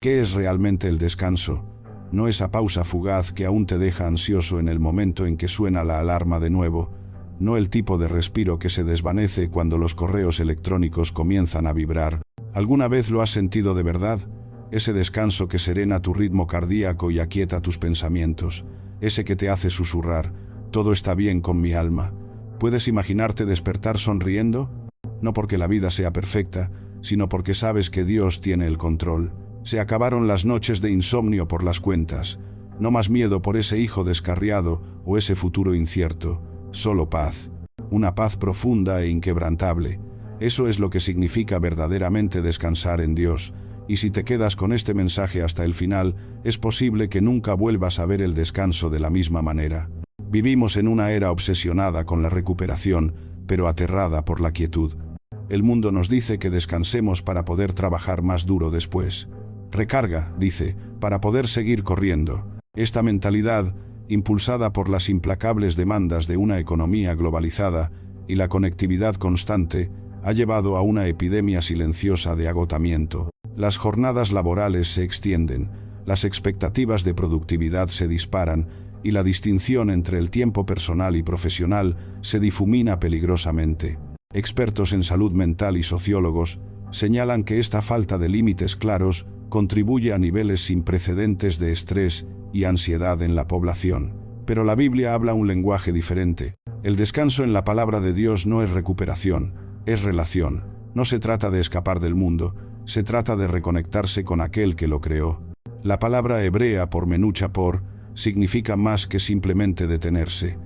¿Qué es realmente el descanso? No esa pausa fugaz que aún te deja ansioso en el momento en que suena la alarma de nuevo, no el tipo de respiro que se desvanece cuando los correos electrónicos comienzan a vibrar. ¿Alguna vez lo has sentido de verdad? Ese descanso que serena tu ritmo cardíaco y aquieta tus pensamientos, ese que te hace susurrar, todo está bien con mi alma. ¿Puedes imaginarte despertar sonriendo? No porque la vida sea perfecta, sino porque sabes que Dios tiene el control. Se acabaron las noches de insomnio por las cuentas. No más miedo por ese hijo descarriado o ese futuro incierto. Solo paz. Una paz profunda e inquebrantable. Eso es lo que significa verdaderamente descansar en Dios. Y si te quedas con este mensaje hasta el final, es posible que nunca vuelvas a ver el descanso de la misma manera. Vivimos en una era obsesionada con la recuperación, pero aterrada por la quietud. El mundo nos dice que descansemos para poder trabajar más duro después. Recarga, dice, para poder seguir corriendo. Esta mentalidad, impulsada por las implacables demandas de una economía globalizada y la conectividad constante, ha llevado a una epidemia silenciosa de agotamiento. Las jornadas laborales se extienden, las expectativas de productividad se disparan y la distinción entre el tiempo personal y profesional se difumina peligrosamente. Expertos en salud mental y sociólogos señalan que esta falta de límites claros contribuye a niveles sin precedentes de estrés y ansiedad en la población. Pero la Biblia habla un lenguaje diferente. El descanso en la palabra de Dios no es recuperación, es relación. No se trata de escapar del mundo, se trata de reconectarse con aquel que lo creó. La palabra hebrea por menucha significa más que simplemente detenerse.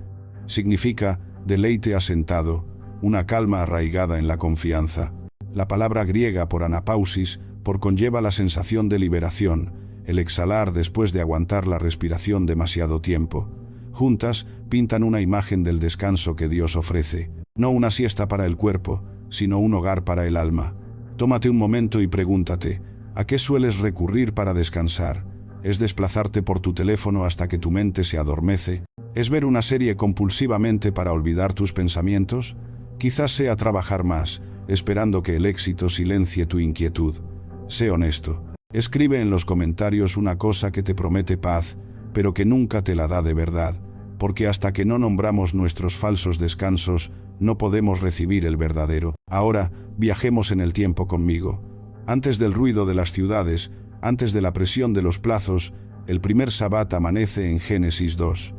Significa deleite asentado, una calma arraigada en la confianza. La palabra griega por anapausis conlleva la sensación de liberación, el exhalar después de aguantar la respiración demasiado tiempo. Juntas pintan una imagen del descanso que Dios ofrece. No una siesta para el cuerpo, sino un hogar para el alma. Tómate un momento y pregúntate, ¿a qué sueles recurrir para descansar? ¿Es desplazarte por tu teléfono hasta que tu mente se adormece? ¿Es ver una serie compulsivamente para olvidar tus pensamientos? Quizás sea trabajar más, esperando que el éxito silencie tu inquietud. Sé honesto. Escribe en los comentarios una cosa que te promete paz, pero que nunca te la da de verdad, porque hasta que no nombramos nuestros falsos descansos, no podemos recibir el verdadero. Ahora, viajemos en el tiempo conmigo. Antes del ruido de las ciudades, antes de la presión de los plazos, el primer Sabbat amanece en Génesis 2.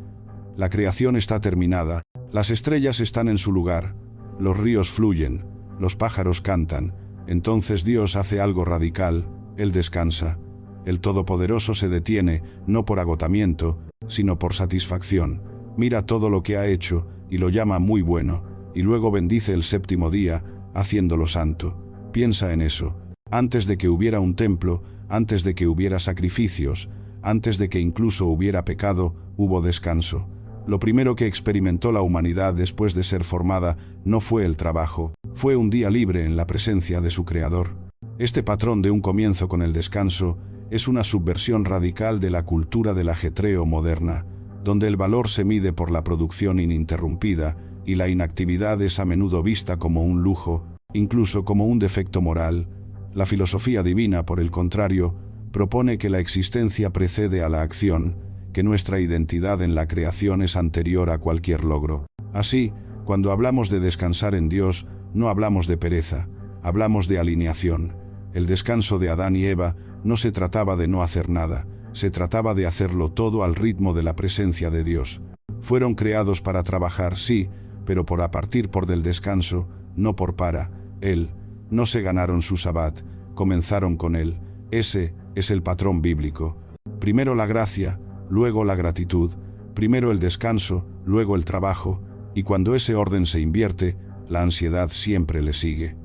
La creación está terminada, las estrellas están en su lugar, los ríos fluyen, los pájaros cantan. Entonces Dios hace algo radical, Él descansa. El Todopoderoso se detiene, no por agotamiento, sino por satisfacción. Mira todo lo que ha hecho, y lo llama muy bueno, y luego bendice el séptimo día, haciéndolo santo. Piensa en eso. Antes de que hubiera un templo, antes de que hubiera sacrificios, antes de que incluso hubiera pecado, hubo descanso. Lo primero que experimentó la humanidad después de ser formada no fue el trabajo, fue un día libre en la presencia de su Creador. Este patrón de un comienzo con el descanso es una subversión radical de la cultura del ajetreo moderna, donde el valor se mide por la producción ininterrumpida y la inactividad es a menudo vista como un lujo, incluso como un defecto moral. La filosofía divina, por el contrario, propone que la existencia precede a la acción, que nuestra identidad en la creación es anterior a cualquier logro. Así, cuando hablamos de descansar en Dios, no hablamos de pereza, hablamos de alineación. El descanso de Adán y Eva no se trataba de no hacer nada, se trataba de hacerlo todo al ritmo de la presencia de Dios. Fueron creados para trabajar, sí, pero a partir del descanso, no para Él. No se ganaron su Sabbat, comenzaron con Él. Ese es el patrón bíblico. Primero la gracia, luego la gratitud, primero el descanso, luego el trabajo, y cuando ese orden se invierte, la ansiedad siempre le sigue.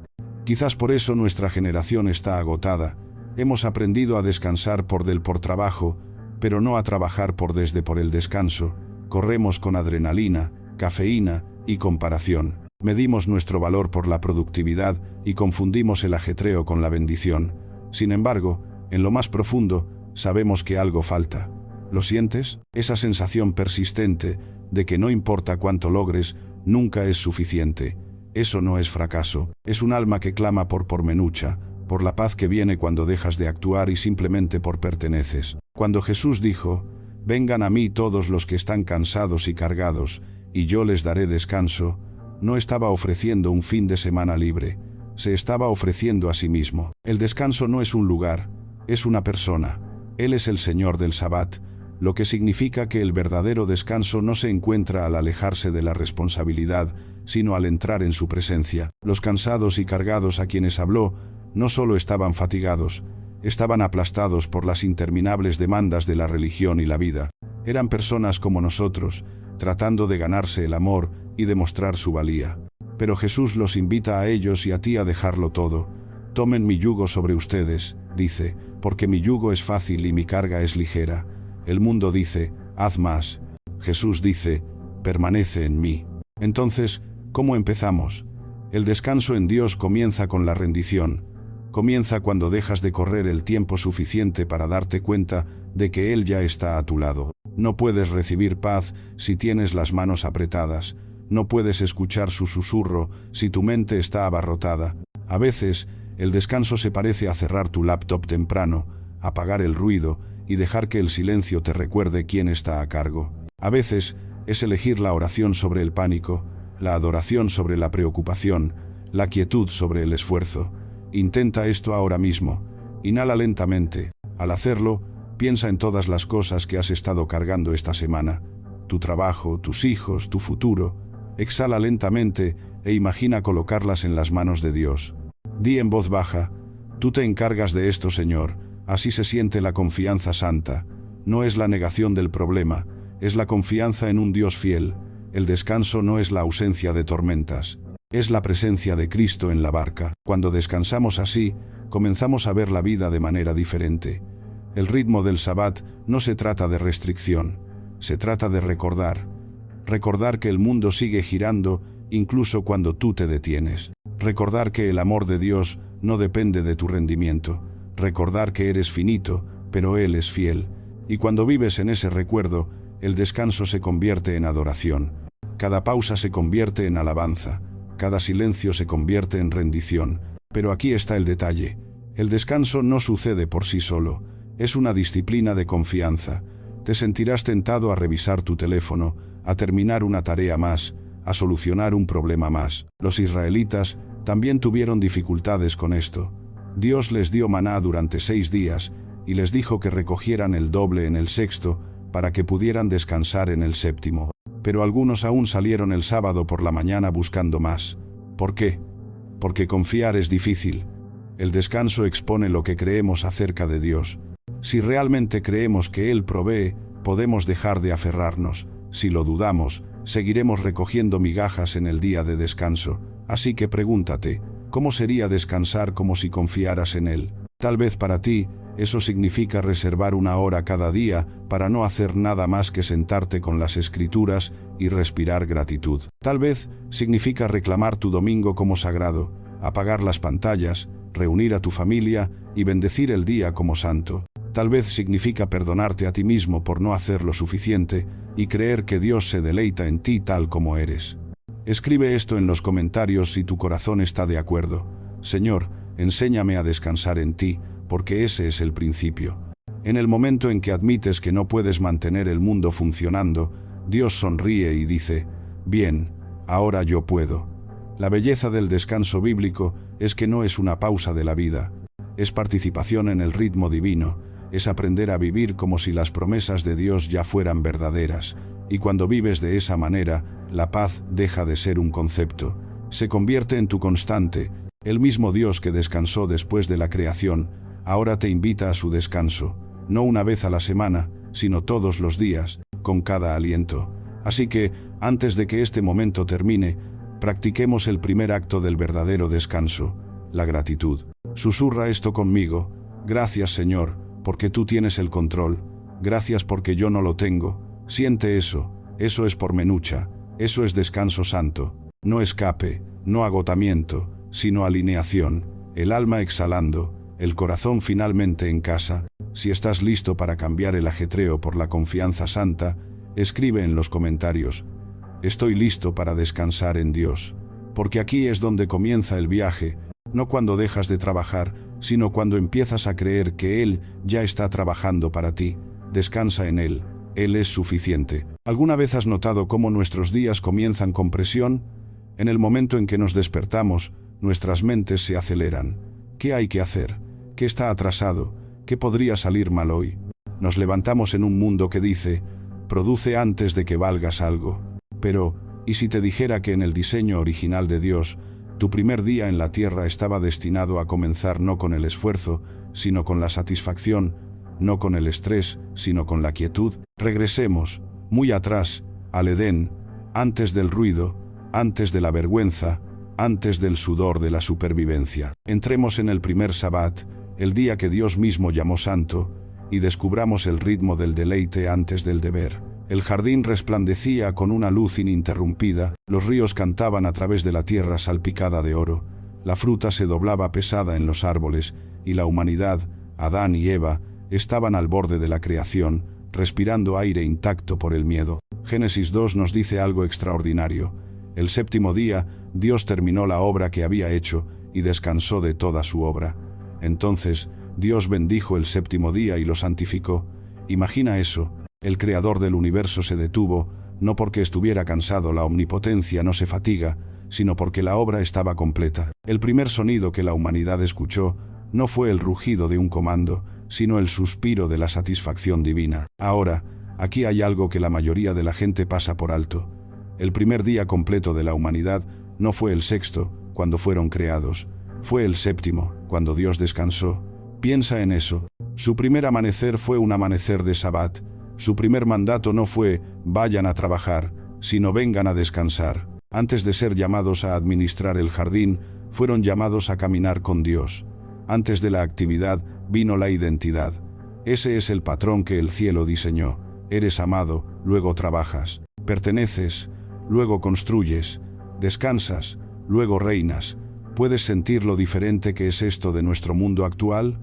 Quizás por eso nuestra generación está agotada. Hemos aprendido a descansar por trabajo, pero no a trabajar por el descanso. Corremos con adrenalina, cafeína y comparación. Medimos nuestro valor por la productividad y confundimos el ajetreo con la bendición. Sin embargo, en lo más profundo, sabemos que algo falta. ¿Lo sientes? Esa sensación persistente de que no importa cuánto logres, nunca es suficiente. Eso no es fracaso, es un alma que clama por menucha, por la paz que viene cuando dejas de actuar y simplemente por perteneces. Cuando Jesús dijo, «Vengan a mí todos los que están cansados y cargados, y yo les daré descanso», no estaba ofreciendo un fin de semana libre, se estaba ofreciendo a sí mismo. El descanso no es un lugar, es una persona. Él es el Señor del Sabbat, lo que significa que el verdadero descanso no se encuentra al alejarse de la responsabilidad, sino al entrar en su presencia. Los cansados y cargados a quienes habló no solo estaban fatigados, estaban aplastados por las interminables demandas de la religión y la vida. Eran personas como nosotros, tratando de ganarse el amor y demostrar su valía. Pero Jesús los invita a ellos y a ti a dejarlo todo. «Tomen mi yugo sobre ustedes», dice, «porque mi yugo es fácil y mi carga es ligera». El mundo dice, «Haz más». Jesús dice, «Permanece en mí». Entonces, ¿cómo empezamos? El descanso en Dios comienza con la rendición. Comienza cuando dejas de correr el tiempo suficiente para darte cuenta de que Él ya está a tu lado. No puedes recibir paz si tienes las manos apretadas. No puedes escuchar su susurro si tu mente está abarrotada. A veces, el descanso se parece a cerrar tu laptop temprano, apagar el ruido y dejar que el silencio te recuerde quién está a cargo. A veces, es elegir la oración sobre el pánico, la adoración sobre la preocupación, la quietud sobre el esfuerzo. Intenta esto ahora mismo. Inhala lentamente. Al hacerlo, piensa en todas las cosas que has estado cargando esta semana. Tu trabajo, tus hijos, tu futuro. Exhala lentamente e imagina colocarlas en las manos de Dios. Di en voz baja, «Tú te encargas de esto, Señor». Así se siente la confianza santa. No es la negación del problema, es la confianza en un Dios fiel. El descanso no es la ausencia de tormentas, es la presencia de Cristo en la barca. Cuando descansamos así, comenzamos a ver la vida de manera diferente. El ritmo del Sabbat no se trata de restricción, se trata de recordar. Recordar que el mundo sigue girando incluso cuando tú te detienes. Recordar que el amor de Dios no depende de tu rendimiento. Recordar que eres finito, pero Él es fiel. Y cuando vives en ese recuerdo, el descanso se convierte en adoración. Cada pausa se convierte en alabanza. Cada silencio se convierte en rendición. Pero aquí está el detalle. El descanso no sucede por sí solo. Es una disciplina de confianza. Te sentirás tentado a revisar tu teléfono, a terminar una tarea más, a solucionar un problema más. Los israelitas también tuvieron dificultades con esto. Dios les dio maná durante 6 días y les dijo que recogieran el doble en el sexto para que pudieran descansar en el séptimo. Pero algunos aún salieron el sábado por la mañana buscando más. ¿Por qué? Porque confiar es difícil. El descanso expone lo que creemos acerca de Dios. Si realmente creemos que Él provee, podemos dejar de aferrarnos. Si lo dudamos, seguiremos recogiendo migajas en el día de descanso. Así que pregúntate, ¿cómo sería descansar como si confiaras en Él? Tal vez para ti, eso significa reservar 1 hora cada día para no hacer nada más que sentarte con las Escrituras y respirar gratitud. Tal vez significa reclamar tu domingo como sagrado, apagar las pantallas, reunir a tu familia y bendecir el día como santo. Tal vez significa perdonarte a ti mismo por no hacer lo suficiente y creer que Dios se deleita en ti tal como eres. Escribe esto en los comentarios si tu corazón está de acuerdo. Señor, enséñame a descansar en ti, porque ese es el principio. En el momento en que admites que no puedes mantener el mundo funcionando, Dios sonríe y dice, «Bien, ahora yo puedo». La belleza del descanso bíblico es que no es una pausa de la vida, es participación en el ritmo divino, es aprender a vivir como si las promesas de Dios ya fueran verdaderas, y cuando vives de esa manera, la paz deja de ser un concepto, se convierte en tu constante. El mismo Dios que descansó después de la creación, ahora te invita a su descanso, no una vez a la semana, sino todos los días, con cada aliento. Así que, antes de que este momento termine, practiquemos el primer acto del verdadero descanso, la gratitud. Susurra esto conmigo: gracias, Señor, porque tú tienes el control. Gracias porque yo no lo tengo. Siente eso. Eso es pormenucha. Eso es descanso santo. No escape, no agotamiento, sino alineación. El alma exhalando, el corazón finalmente en casa. Si estás listo para cambiar el ajetreo por la confianza santa, escribe en los comentarios: estoy listo para descansar en Dios. Porque aquí es donde comienza el viaje, no cuando dejas de trabajar, sino cuando empiezas a creer que Él ya está trabajando para ti. Descansa en Él. Él es suficiente. ¿Alguna vez has notado cómo nuestros días comienzan con presión? En el momento en que nos despertamos, nuestras mentes se aceleran. ¿Qué hay que hacer? ¿Qué está atrasado? ¿Qué podría salir mal hoy? Nos levantamos en un mundo que dice, produce antes de que valgas algo. Pero, ¿y si te dijera que en el diseño original de Dios, tu primer día en la tierra estaba destinado a comenzar no con el esfuerzo, sino con la satisfacción, no con el estrés, sino con la quietud? Regresemos, muy atrás, al Edén, antes del ruido, antes de la vergüenza, antes del sudor de la supervivencia. Entremos en el primer Sabbat, el día que Dios mismo llamó santo, y descubramos el ritmo del deleite antes del deber. El jardín resplandecía con una luz ininterrumpida, los ríos cantaban a través de la tierra salpicada de oro, la fruta se doblaba pesada en los árboles, y la humanidad, Adán y Eva, estaban al borde de la creación, respirando aire intacto por el miedo. Génesis 2 nos dice algo extraordinario. El séptimo día, Dios terminó la obra que había hecho, y descansó de toda su obra. Entonces, Dios bendijo el séptimo día y lo santificó. Imagina eso. El creador del universo se detuvo, no porque estuviera cansado, la omnipotencia no se fatiga, sino porque la obra estaba completa. El primer sonido que la humanidad escuchó no fue el rugido de un comando, sino el suspiro de la satisfacción divina. Ahora, aquí hay algo que la mayoría de la gente pasa por alto. El primer día completo de la humanidad no fue el sexto, cuando fueron creados, fue el séptimo, cuando Dios descansó. Piensa en eso. Su primer amanecer fue un amanecer de Sabbat. Su primer mandato no fue, vayan a trabajar, sino vengan a descansar. Antes de ser llamados a administrar el jardín, fueron llamados a caminar con Dios. Antes de la actividad, vino la identidad. Ese es el patrón que el cielo diseñó. Eres amado, luego trabajas. Perteneces, luego construyes. Descansas, luego reinas. ¿Puedes sentir lo diferente que es esto de nuestro mundo actual?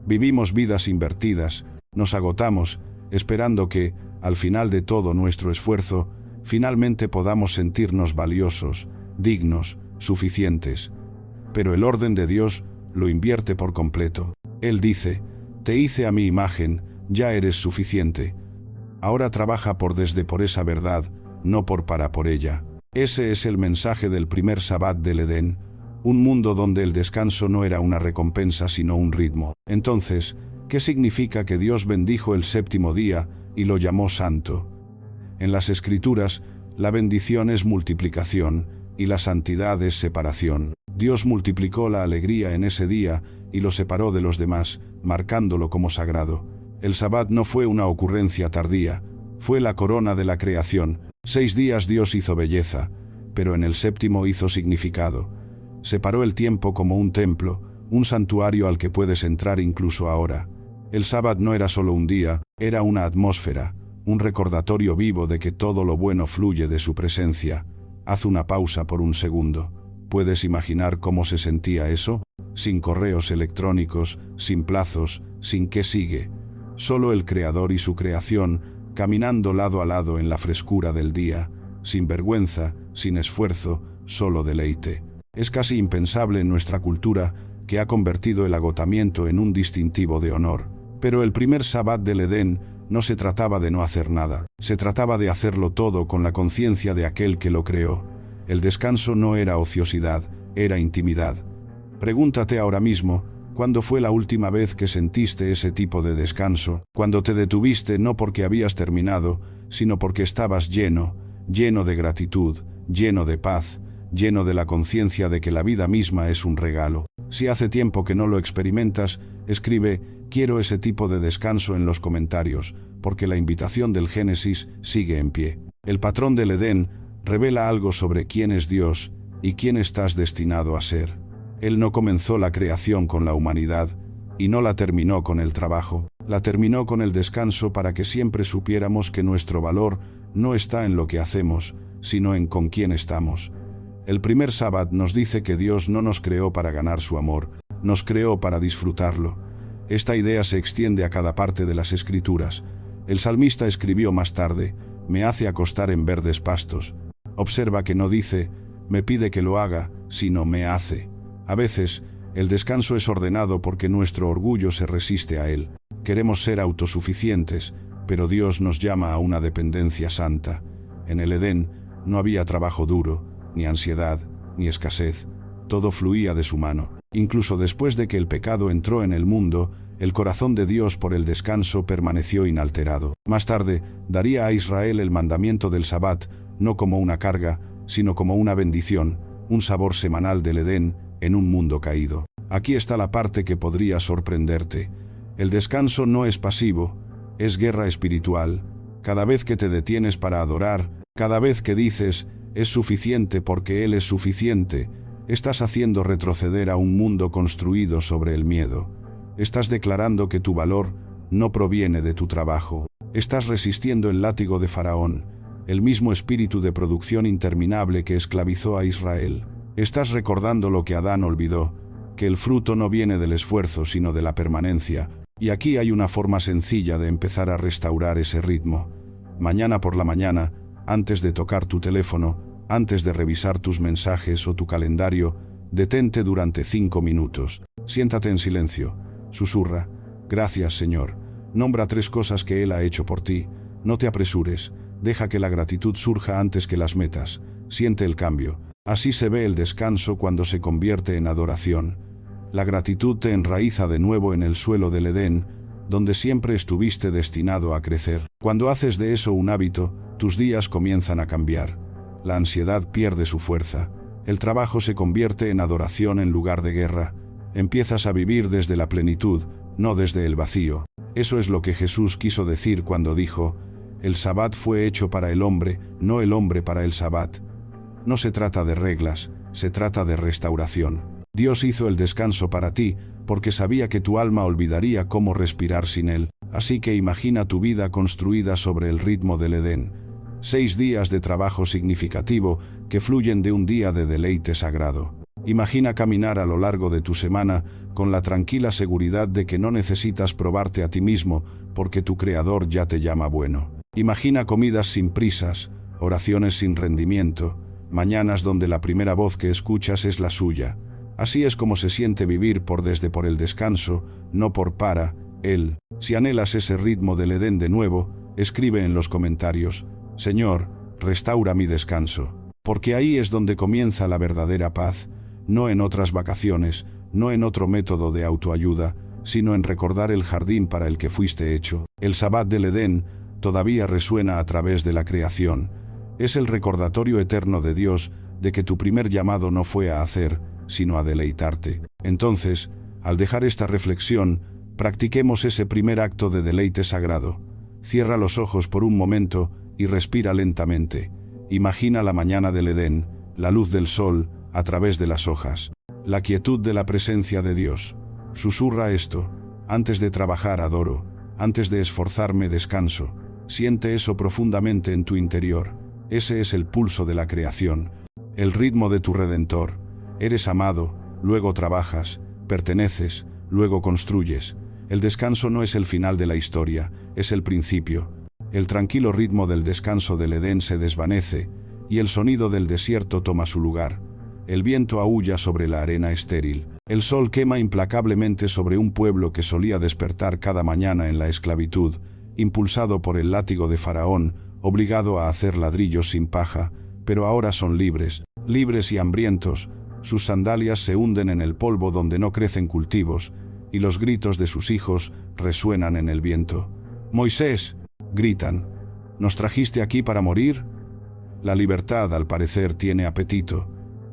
Vivimos vidas invertidas, nos agotamos, esperando que, al final de todo nuestro esfuerzo, finalmente podamos sentirnos valiosos, dignos, suficientes. Pero el orden de Dios lo invierte por completo. Él dice, te hice a mi imagen, ya eres suficiente. Ahora trabaja por esa verdad, no por ella. Ese es el mensaje del primer Sabbat del Edén, un mundo donde el descanso no era una recompensa sino un ritmo. Entonces, ¿qué significa que Dios bendijo el séptimo día y lo llamó santo? En las Escrituras, la bendición es multiplicación y la santidad es separación. Dios multiplicó la alegría en ese día y lo separó de los demás, marcándolo como sagrado. El Sabbat no fue una ocurrencia tardía, fue la corona de la creación. 6 días Dios hizo belleza, pero en el séptimo hizo significado. Separó el tiempo como un templo, un santuario al que puedes entrar incluso ahora. El Sabbat no era solo un día, era una atmósfera, un recordatorio vivo de que todo lo bueno fluye de su presencia. Haz una pausa por un segundo. ¿Puedes imaginar cómo se sentía eso? Sin correos electrónicos, sin plazos, sin qué sigue. Solo el Creador y su creación, caminando lado a lado en la frescura del día, sin vergüenza, sin esfuerzo, solo deleite. Es casi impensable en nuestra cultura, que ha convertido el agotamiento en un distintivo de honor. Pero el primer Sabbat del Edén no se trataba de no hacer nada, se trataba de hacerlo todo con la conciencia de aquel que lo creó. El descanso no era ociosidad, era intimidad. Pregúntate ahora mismo, ¿cuándo fue la última vez que sentiste ese tipo de descanso? Cuando te detuviste no porque habías terminado, sino porque estabas lleno de gratitud, lleno de paz, lleno de la conciencia de que la vida misma es un regalo. Si hace tiempo que no lo experimentas, escribe, quiero ese tipo de descanso en los comentarios, porque la invitación del Génesis sigue en pie. El patrón del Edén revela algo sobre quién es Dios y quién estás destinado a ser. Él no comenzó la creación con la humanidad y no la terminó con el trabajo, la terminó con el descanso para que siempre supiéramos que nuestro valor no está en lo que hacemos, sino en con quién estamos. El primer Sabbat nos dice que Dios no nos creó para ganar su amor, nos creó para disfrutarlo. Esta idea se extiende a cada parte de las Escrituras. El salmista escribió más tarde, me hace acostar en verdes pastos. Observa que no dice, me pide que lo haga, sino me hace. A veces, El descanso es ordenado porque nuestro orgullo se resiste a él. Queremos ser autosuficientes, pero Dios nos llama a una dependencia santa. En el Edén no había trabajo duro, ni ansiedad, ni escasez. Todo fluía de su mano. Incluso después de que el pecado entró en el mundo, el corazón de Dios por el descanso permaneció inalterado. Más tarde, daría a Israel el mandamiento del Sabbat, no como una carga, sino como una bendición, un sabor semanal del Edén en un mundo caído. Aquí está la parte que podría sorprenderte. El descanso no es pasivo, es guerra espiritual. Cada vez que te detienes para adorar, cada vez que dices, es suficiente porque Él es suficiente, estás haciendo retroceder a un mundo construido sobre el miedo. Estás declarando que tu valor no proviene de tu trabajo. Estás resistiendo el látigo de Faraón, el mismo espíritu de producción interminable que esclavizó a Israel. Estás recordando lo que Adán olvidó, que el fruto no viene del esfuerzo sino de la permanencia, y aquí hay una forma sencilla de empezar a restaurar ese ritmo. Mañana por la mañana, antes de tocar tu teléfono, antes de revisar tus mensajes o tu calendario, detente durante 5 minutos. Siéntate en silencio. Susurra, gracias Señor. Nombra 3 cosas que Él ha hecho por ti. No te apresures. Deja que la gratitud surja antes que las metas. Siente el cambio. Así se ve el descanso cuando se convierte en adoración. La gratitud te enraiza de nuevo en el suelo del Edén, donde siempre estuviste destinado a crecer. Cuando haces de eso un hábito, tus días comienzan a cambiar. La ansiedad pierde su fuerza. El trabajo se convierte en adoración en lugar de guerra. Empiezas a vivir desde la plenitud, no desde el vacío. Eso es lo que Jesús quiso decir cuando dijo, el Sabbat fue hecho para el hombre, no el hombre para el Sabbat. No se trata de reglas, se trata de restauración. Dios hizo el descanso para ti, porque sabía que tu alma olvidaría cómo respirar sin él. Así que imagina tu vida construida sobre el ritmo del Edén. 6 días de trabajo significativo que fluyen de un día de deleite sagrado. Imagina caminar a lo largo de tu semana con la tranquila seguridad de que no necesitas probarte a ti mismo porque tu Creador ya te llama bueno. Imagina comidas sin prisas, oraciones sin rendimiento, mañanas donde la primera voz que escuchas es la suya. Así es como se siente vivir por el descanso, no para él. Si anhelas ese ritmo del Edén de nuevo, escribe en los comentarios, Señor, restaura mi descanso. Porque ahí es donde comienza la verdadera paz, no en otras vacaciones, no en otro método de autoayuda, sino en recordar el jardín para el que fuiste hecho. El Sabbat del Edén todavía resuena a través de la creación. Es el recordatorio eterno de Dios de que tu primer llamado no fue a hacer, sino a deleitarte. Entonces, al dejar esta reflexión, practiquemos ese primer acto de deleite sagrado. Cierra los ojos por un momento y respira lentamente. Imagina la mañana del Edén, la luz del sol a través de las hojas, la quietud de la presencia de Dios. Susurra esto, antes de trabajar adoro, antes de esforzarme descanso. Siente eso profundamente en tu interior. Ese es el pulso de la creación, el ritmo de tu Redentor. Eres amado, luego trabajas, perteneces, luego construyes. El descanso no es el final de la historia, es el principio. El tranquilo ritmo del descanso del Edén se desvanece, y el sonido del desierto toma su lugar. El viento aúlla sobre la arena estéril. El sol quema implacablemente sobre un pueblo que solía despertar cada mañana en la esclavitud, impulsado por el látigo de Faraón, obligado a hacer ladrillos sin paja, pero ahora son libres, libres y hambrientos. Sus sandalias se hunden en el polvo donde no crecen cultivos, y los gritos de sus hijos resuenan en el viento. «Moisés», gritan, «¿nos trajiste aquí para morir?» La libertad, al parecer, tiene apetito.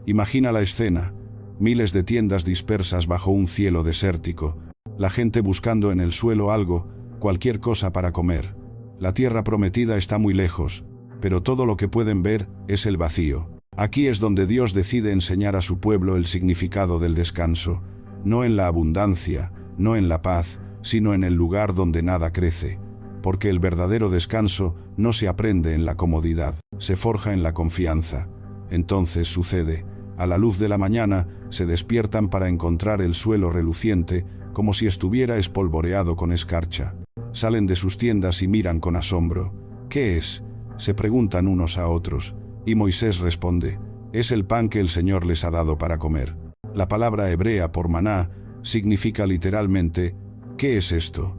Imagina la escena, miles de tiendas dispersas bajo un cielo desértico, la gente buscando en el suelo algo, cualquier cosa para comer. La tierra prometida está muy lejos, pero todo lo que pueden ver es el vacío. Aquí es donde Dios decide enseñar a su pueblo el significado del descanso, no en la abundancia, no en la paz, sino en el lugar donde nada crece. Porque el verdadero descanso no se aprende en la comodidad, se forja en la confianza. Entonces sucede, a la luz de la mañana, se despiertan para encontrar el suelo reluciente, como si estuviera espolvoreado con escarcha. Salen de sus tiendas y miran con asombro. «¿Qué es?», se preguntan unos a otros. Y Moisés responde, «Es el pan que el Señor les ha dado para comer». La palabra hebrea por maná significa literalmente ¿qué es esto?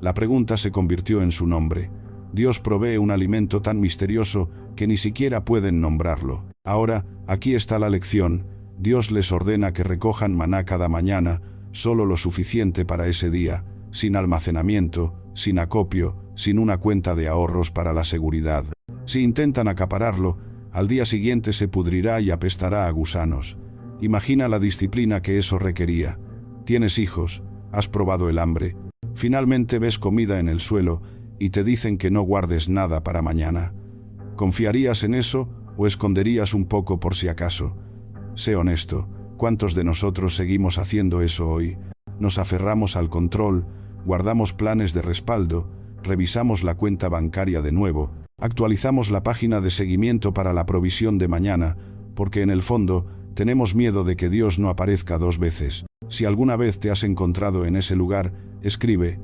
La pregunta se convirtió en su nombre. Dios provee un alimento tan misterioso que ni siquiera pueden nombrarlo. Ahora, aquí está la lección. Dios les ordena que recojan maná cada mañana, solo lo suficiente para ese día, sin almacenamiento, sin acopio, sin una cuenta de ahorros para la seguridad. Si intentan acapararlo, al día siguiente se pudrirá y apestará a gusanos. Imagina la disciplina que eso requería. Tienes hijos, has probado el hambre, finalmente ves comida en el suelo y te dicen que no guardes nada para mañana. ¿Confiarías en eso o esconderías un poco por si acaso? Sé honesto, ¿cuántos de nosotros seguimos haciendo eso hoy? Nos aferramos al control, guardamos planes de respaldo, revisamos la cuenta bancaria de nuevo, actualizamos la página de seguimiento para la provisión de mañana, porque en el fondo tenemos miedo de que Dios no aparezca dos veces. Si alguna vez te has encontrado en ese lugar, escribe.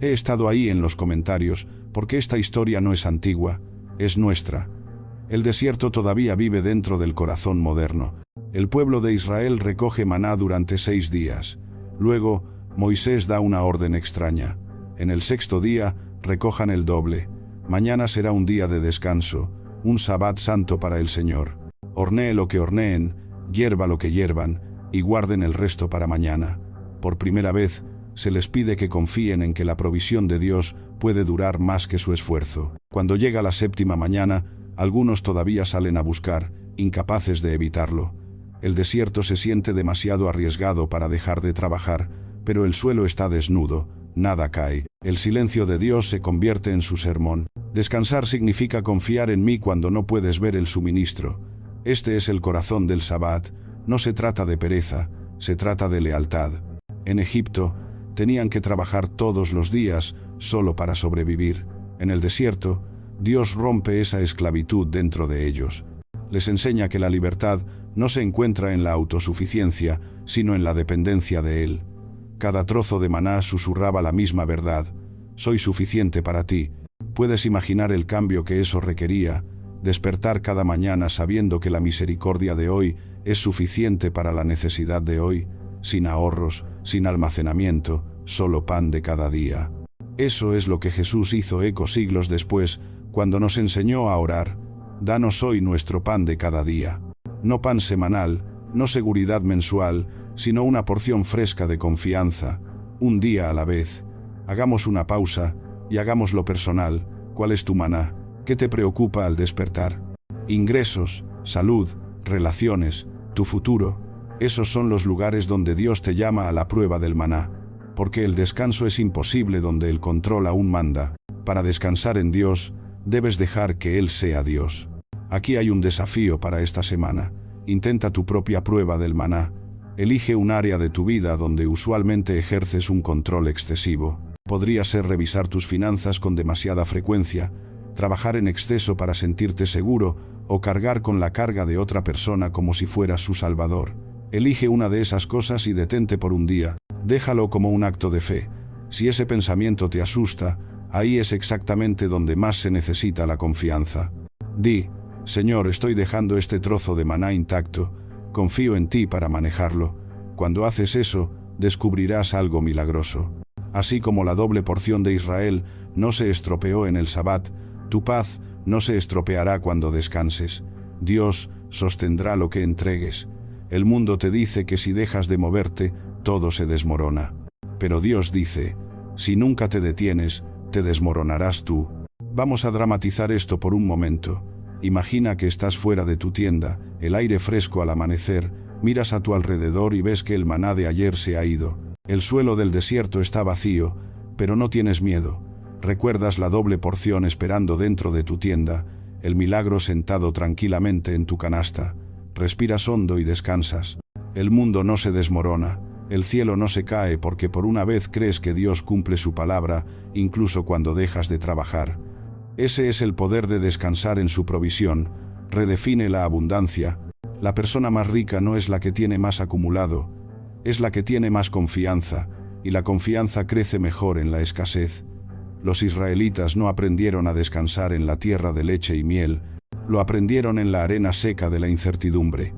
He estado ahí en los comentarios, porque esta historia no es antigua, es nuestra. El desierto todavía vive dentro del corazón moderno. El pueblo de Israel recoge maná durante 6 días. Luego, Moisés da una orden extraña. En el 6º día, recojan el doble. Mañana será un día de descanso, un sabbat santo para el Señor. Hornee lo que horneen, hierva lo que hiervan, y guarden el resto para mañana. Por primera vez, se les pide que confíen en que la provisión de Dios puede durar más que su esfuerzo. Cuando llega la 7ª mañana, algunos todavía salen a buscar, incapaces de evitarlo. El desierto se siente demasiado arriesgado para dejar de trabajar, pero el suelo está desnudo, nada cae. El silencio de Dios se convierte en su sermón. Descansar significa confiar en mí cuando no puedes ver el suministro. Este es el corazón del Sabbat. No se trata de pereza, se trata de lealtad. En Egipto, tenían que trabajar todos los días solo para sobrevivir. En el desierto, Dios rompe esa esclavitud dentro de ellos. Les enseña que la libertad no se encuentra en la autosuficiencia, sino en la dependencia de Él. Cada trozo de maná susurraba la misma verdad. Soy suficiente para ti. Puedes imaginar el cambio que eso requería, despertar cada mañana sabiendo que la misericordia de hoy es suficiente para la necesidad de hoy, sin ahorros, sin almacenamiento, solo pan de cada día. Eso es lo que Jesús hizo eco siglos después, cuando nos enseñó a orar. Danos hoy nuestro pan de cada día. No pan semanal, no seguridad mensual, sino una porción fresca de confianza, un día a la vez. Hagamos una pausa y hagámoslo personal. ¿Cuál es tu maná? ¿Qué te preocupa al despertar? Ingresos, salud, relaciones, tu futuro. Esos son los lugares donde Dios te llama a la prueba del maná. Porque el descanso es imposible donde el control aún manda. Para descansar en Dios, debes dejar que Él sea Dios. Aquí hay un desafío para esta semana. Intenta tu propia prueba del maná. Elige un área de tu vida donde usualmente ejerces un control excesivo. Podría ser revisar tus finanzas con demasiada frecuencia, trabajar en exceso para sentirte seguro o cargar con la carga de otra persona como si fueras su salvador. Elige una de esas cosas y detente por un día. Déjalo como un acto de fe. Si ese pensamiento te asusta, ahí es exactamente donde más se necesita la confianza. Di, Señor, estoy dejando este trozo de maná intacto, confío en ti para manejarlo. Cuando haces eso, descubrirás algo milagroso. Así como la doble porción de Israel no se estropeó en el Sabbat, tu paz no se estropeará cuando descanses. Dios sostendrá lo que entregues. El mundo te dice que si dejas de moverte, todo se desmorona. Pero Dios dice, si nunca te detienes, te desmoronarás tú. Vamos a dramatizar esto por un momento. Imagina que estás fuera de tu tienda, el aire fresco al amanecer, miras a tu alrededor y ves que el maná de ayer se ha ido. El suelo del desierto está vacío, pero no tienes miedo. Recuerdas la doble porción esperando dentro de tu tienda, el milagro sentado tranquilamente en tu canasta. Respiras hondo y descansas. El mundo no se desmorona, el cielo no se cae porque por una vez crees que Dios cumple su palabra, incluso cuando dejas de trabajar. Ese es el poder de descansar en su provisión. Redefine la abundancia. La persona más rica no es la que tiene más acumulado, es la que tiene más confianza, y la confianza crece mejor en la escasez. Los israelitas no aprendieron a descansar en la tierra de leche y miel, lo aprendieron en la arena seca de la incertidumbre.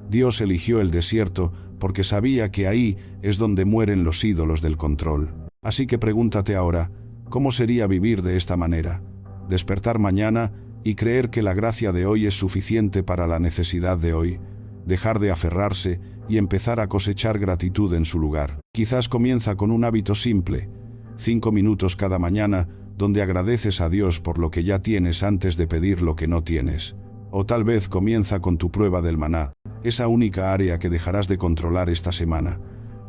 Dios eligió el desierto porque sabía que ahí es donde mueren los ídolos del control. Así que pregúntate ahora, ¿cómo sería vivir de esta manera? Despertar mañana y creer que la gracia de hoy es suficiente para la necesidad de hoy, dejar de aferrarse y empezar a cosechar gratitud en su lugar. Quizás comienza con un hábito simple, 5 minutos cada mañana, donde agradeces a Dios por lo que ya tienes antes de pedir lo que no tienes. O tal vez comienza con tu prueba del maná, esa única área que dejarás de controlar esta semana.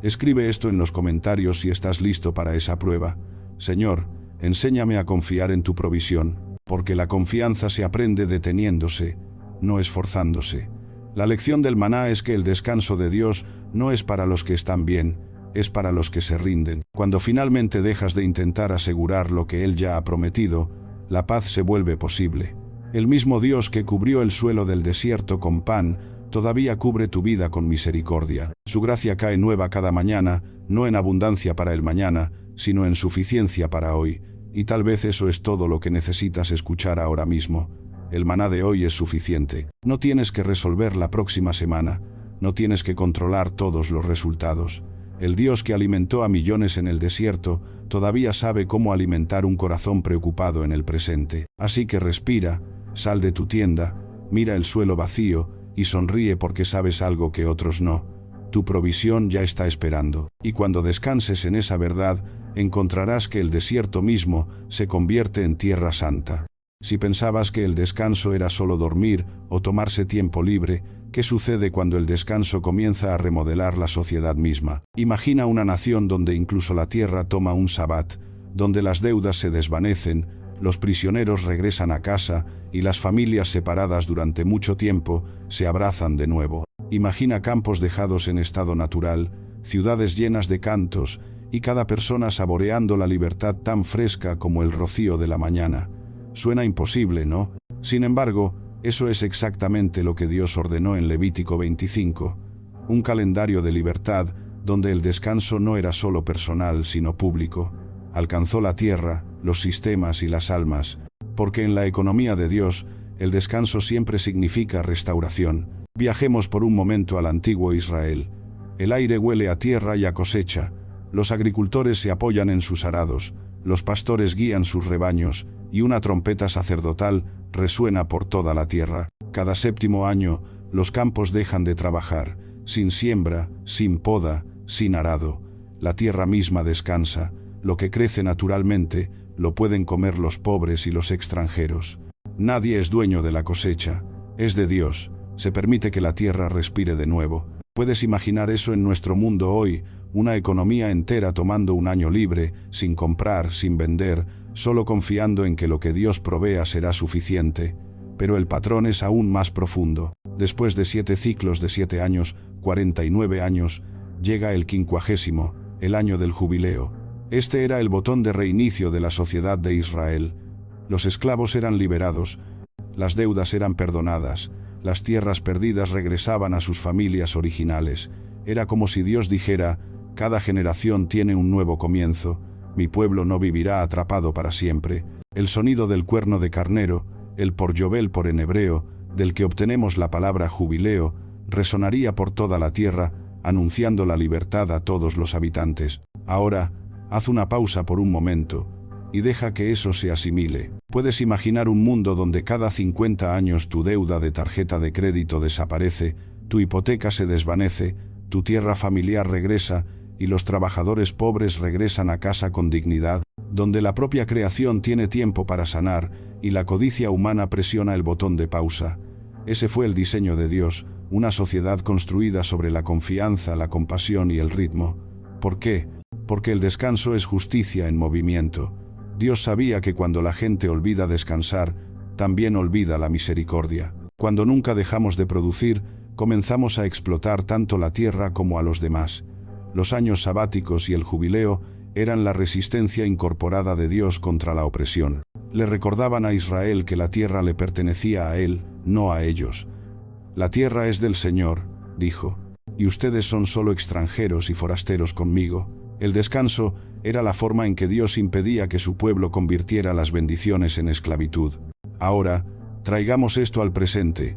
Escribe esto en los comentarios si estás listo para esa prueba. Señor, enséñame a confiar en tu provisión, porque la confianza se aprende deteniéndose, no esforzándose. La lección del maná es que el descanso de Dios no es para los que están bien, es para los que se rinden. Cuando finalmente dejas de intentar asegurar lo que Él ya ha prometido, la paz se vuelve posible. El mismo Dios que cubrió el suelo del desierto con pan, todavía cubre tu vida con misericordia. Su gracia cae nueva cada mañana, no en abundancia para el mañana, sino en suficiencia para hoy, y tal vez eso es todo lo que necesitas escuchar ahora mismo. El maná de hoy es suficiente. No tienes que resolver la próxima semana, no tienes que controlar todos los resultados. El Dios que alimentó a millones en el desierto, todavía sabe cómo alimentar un corazón preocupado en el presente. Así que respira, sal de tu tienda, mira el suelo vacío, y sonríe porque sabes algo que otros no. Tu provisión ya está esperando, y cuando descanses en esa verdad, encontrarás que el desierto mismo se convierte en tierra santa. Si pensabas que el descanso era solo dormir o tomarse tiempo libre, ¿qué sucede cuando el descanso comienza a remodelar la sociedad misma? Imagina una nación donde incluso la tierra toma un sabbat, donde las deudas se desvanecen, los prisioneros regresan a casa y las familias separadas durante mucho tiempo se abrazan de nuevo. Imagina campos dejados en estado natural, ciudades llenas de cantos y cada persona saboreando la libertad tan fresca como el rocío de la mañana. Suena imposible, ¿no? Sin embargo, eso es exactamente lo que Dios ordenó en Levítico 25, un calendario de libertad donde el descanso no era solo personal sino público. Alcanzó la tierra, los sistemas y las almas, porque en la economía de Dios, el descanso siempre significa restauración. Viajemos por un momento al antiguo Israel. El aire huele a tierra y a cosecha, los agricultores se apoyan en sus arados, los pastores guían sus rebaños, y una trompeta sacerdotal resuena por toda la tierra. Cada 7º año, los campos dejan de trabajar, sin siembra, sin poda, sin arado. La tierra misma descansa, lo que crece naturalmente, lo pueden comer los pobres y los extranjeros. Nadie es dueño de la cosecha, es de Dios, se permite que la tierra respire de nuevo. ¿Puedes imaginar eso en nuestro mundo hoy? Una economía entera tomando un año libre, sin comprar, sin vender, solo confiando en que lo que Dios provea será suficiente. Pero el patrón es aún más profundo. Después de 7 ciclos de 7 años, 49 años, llega el 50º, el año del jubileo. Este era el botón de reinicio de la sociedad de Israel. Los esclavos eran liberados, las deudas eran perdonadas, las tierras perdidas regresaban a sus familias originales. Era como si Dios dijera: cada generación tiene un nuevo comienzo, mi pueblo no vivirá atrapado para siempre. El sonido del cuerno de carnero, el poryovel por en hebreo, del que obtenemos la palabra jubileo, resonaría por toda la tierra, anunciando la libertad a todos los habitantes. Ahora, haz una pausa por un momento, y deja que eso se asimile. Puedes imaginar un mundo donde cada 50 años tu deuda de tarjeta de crédito desaparece, tu hipoteca se desvanece, tu tierra familiar regresa, y los trabajadores pobres regresan a casa con dignidad, donde la propia creación tiene tiempo para sanar, y la codicia humana presiona el botón de pausa. Ese fue el diseño de Dios, una sociedad construida sobre la confianza, la compasión y el ritmo. ¿Por qué? Porque el descanso es justicia en movimiento. Dios sabía que cuando la gente olvida descansar, también olvida la misericordia. Cuando nunca dejamos de producir, comenzamos a explotar tanto la tierra como a los demás. Los años sabáticos y el jubileo eran la resistencia incorporada de Dios contra la opresión. Le recordaban a Israel que la tierra le pertenecía a él, no a ellos. La tierra es del Señor, dijo, y ustedes son solo extranjeros y forasteros conmigo. El descanso era la forma en que Dios impedía que su pueblo convirtiera las bendiciones en esclavitud. Ahora, traigamos esto al presente.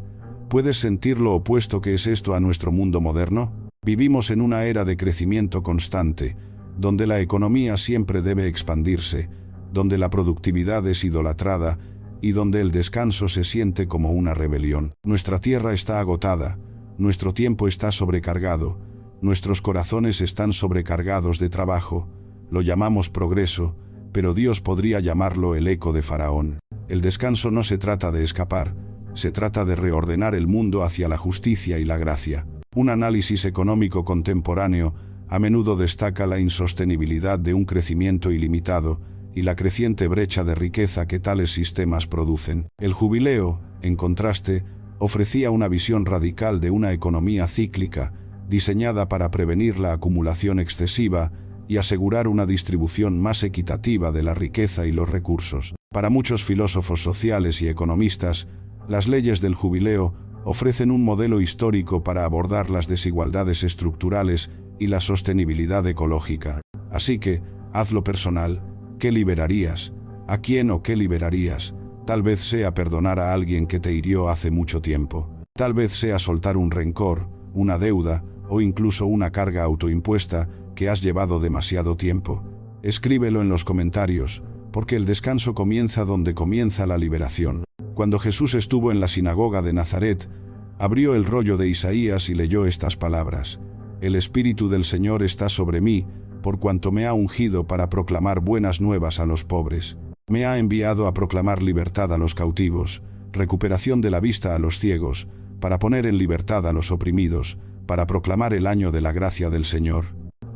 ¿Puedes sentir lo opuesto que es esto a nuestro mundo moderno? Vivimos en una era de crecimiento constante, donde la economía siempre debe expandirse, donde la productividad es idolatrada y donde el descanso se siente como una rebelión. Nuestra tierra está agotada, nuestro tiempo está sobrecargado, nuestros corazones están sobrecargados de trabajo. Lo llamamos progreso, pero Dios podría llamarlo el eco de Faraón. El descanso no se trata de escapar, se trata de reordenar el mundo hacia la justicia y la gracia. Un análisis económico contemporáneo a menudo destaca la insostenibilidad de un crecimiento ilimitado y la creciente brecha de riqueza que tales sistemas producen. El jubileo, en contraste, ofrecía una visión radical de una economía cíclica, diseñada para prevenir la acumulación excesiva y asegurar una distribución más equitativa de la riqueza y los recursos. Para muchos filósofos sociales y economistas, las leyes del jubileo ofrecen un modelo histórico para abordar las desigualdades estructurales y la sostenibilidad ecológica. Así que, hazlo personal. ¿Qué liberarías? ¿A quién o qué liberarías? Tal vez sea perdonar a alguien que te hirió hace mucho tiempo. Tal vez sea soltar un rencor, una deuda o incluso una carga autoimpuesta que has llevado demasiado tiempo. Escríbelo en los comentarios, porque el descanso comienza donde comienza la liberación. Cuando Jesús estuvo en la sinagoga de Nazaret, abrió el rollo de Isaías y leyó estas palabras: El Espíritu del Señor está sobre mí, por cuanto me ha ungido para proclamar buenas nuevas a los pobres. Me ha enviado a proclamar libertad a los cautivos, recuperación de la vista a los ciegos, para poner en libertad a los oprimidos, para proclamar el año de la gracia del Señor.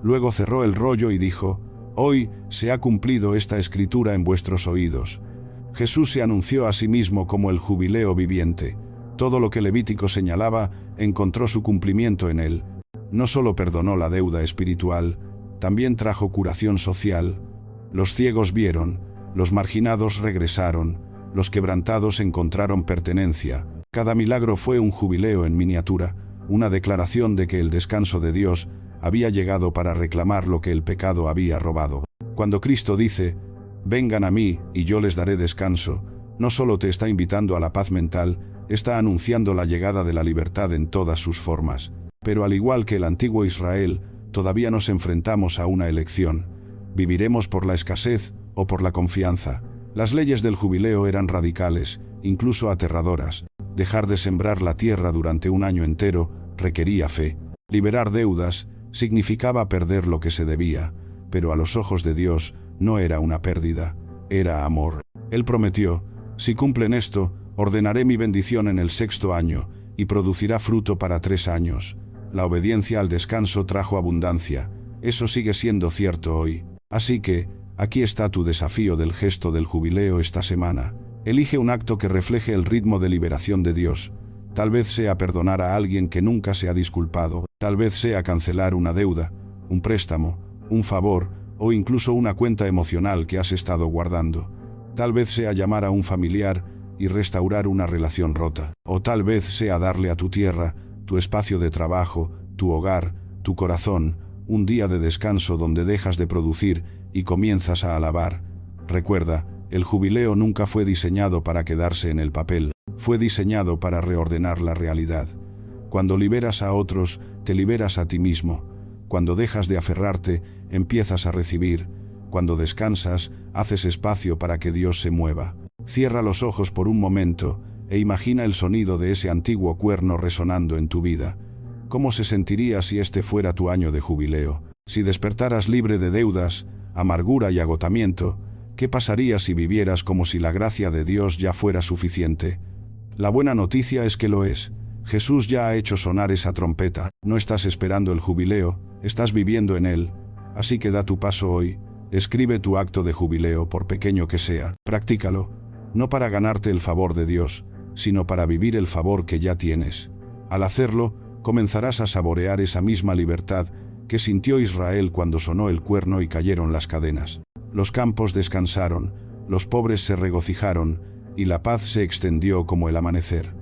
Luego cerró el rollo y dijo: Hoy se ha cumplido esta escritura en vuestros oídos. Jesús se anunció a sí mismo como el jubileo viviente. Todo lo que Levítico señalaba encontró su cumplimiento en él. No solo perdonó la deuda espiritual, también trajo curación social. Los ciegos vieron, los marginados regresaron, los quebrantados encontraron pertenencia. Cada milagro fue un jubileo en miniatura, una declaración de que el descanso de Dios había llegado para reclamar lo que el pecado había robado. Cuando Cristo dice: Vengan a mí y yo les daré descanso, no solo te está invitando a la paz mental, está anunciando la llegada de la libertad en todas sus formas. Pero al igual que el antiguo Israel, todavía nos enfrentamos a una elección. ¿Viviremos por la escasez o por la confianza? Las leyes del jubileo eran radicales, incluso aterradoras. Dejar de sembrar la tierra durante un año entero requería fe. Liberar deudas significaba perder lo que se debía, pero a los ojos de Dios no era una pérdida, era amor. Él prometió: si cumplen esto, ordenaré mi bendición en el 6º año, y producirá fruto para 3 años. La obediencia al descanso trajo abundancia. Eso sigue siendo cierto hoy. Así que, aquí está tu desafío del gesto del jubileo esta semana. Elige un acto que refleje el ritmo de liberación de Dios. Tal vez sea perdonar a alguien que nunca se ha disculpado. Tal vez sea cancelar una deuda, un préstamo, un favor o incluso una cuenta emocional que has estado guardando. Tal vez sea llamar a un familiar y restaurar una relación rota. O tal vez sea darle a tu tierra, tu espacio de trabajo, tu hogar, tu corazón, un día de descanso donde dejas de producir y comienzas a alabar. Recuerda, el jubileo nunca fue diseñado para quedarse en el papel, fue diseñado para reordenar la realidad. Cuando liberas a otros, te liberas a ti mismo. Cuando dejas de aferrarte, empiezas a recibir. Cuando descansas, haces espacio para que Dios se mueva. Cierra los ojos por un momento e imagina el sonido de ese antiguo cuerno resonando en tu vida. ¿Cómo se sentiría si este fuera tu año de jubileo? Si despertaras libre de deudas, amargura y agotamiento, ¿qué pasaría si vivieras como si la gracia de Dios ya fuera suficiente? La buena noticia es que lo es. Jesús ya ha hecho sonar esa trompeta. No estás esperando el jubileo, estás viviendo en él. Así que da tu paso hoy. Escribe tu acto de jubileo, por pequeño que sea. Practícalo, no para ganarte el favor de Dios, sino para vivir el favor que ya tienes. Al hacerlo, comenzarás a saborear esa misma libertad que sintió Israel cuando sonó el cuerno y cayeron las cadenas. Los campos descansaron, los pobres se regocijaron, y la paz se extendió como el amanecer.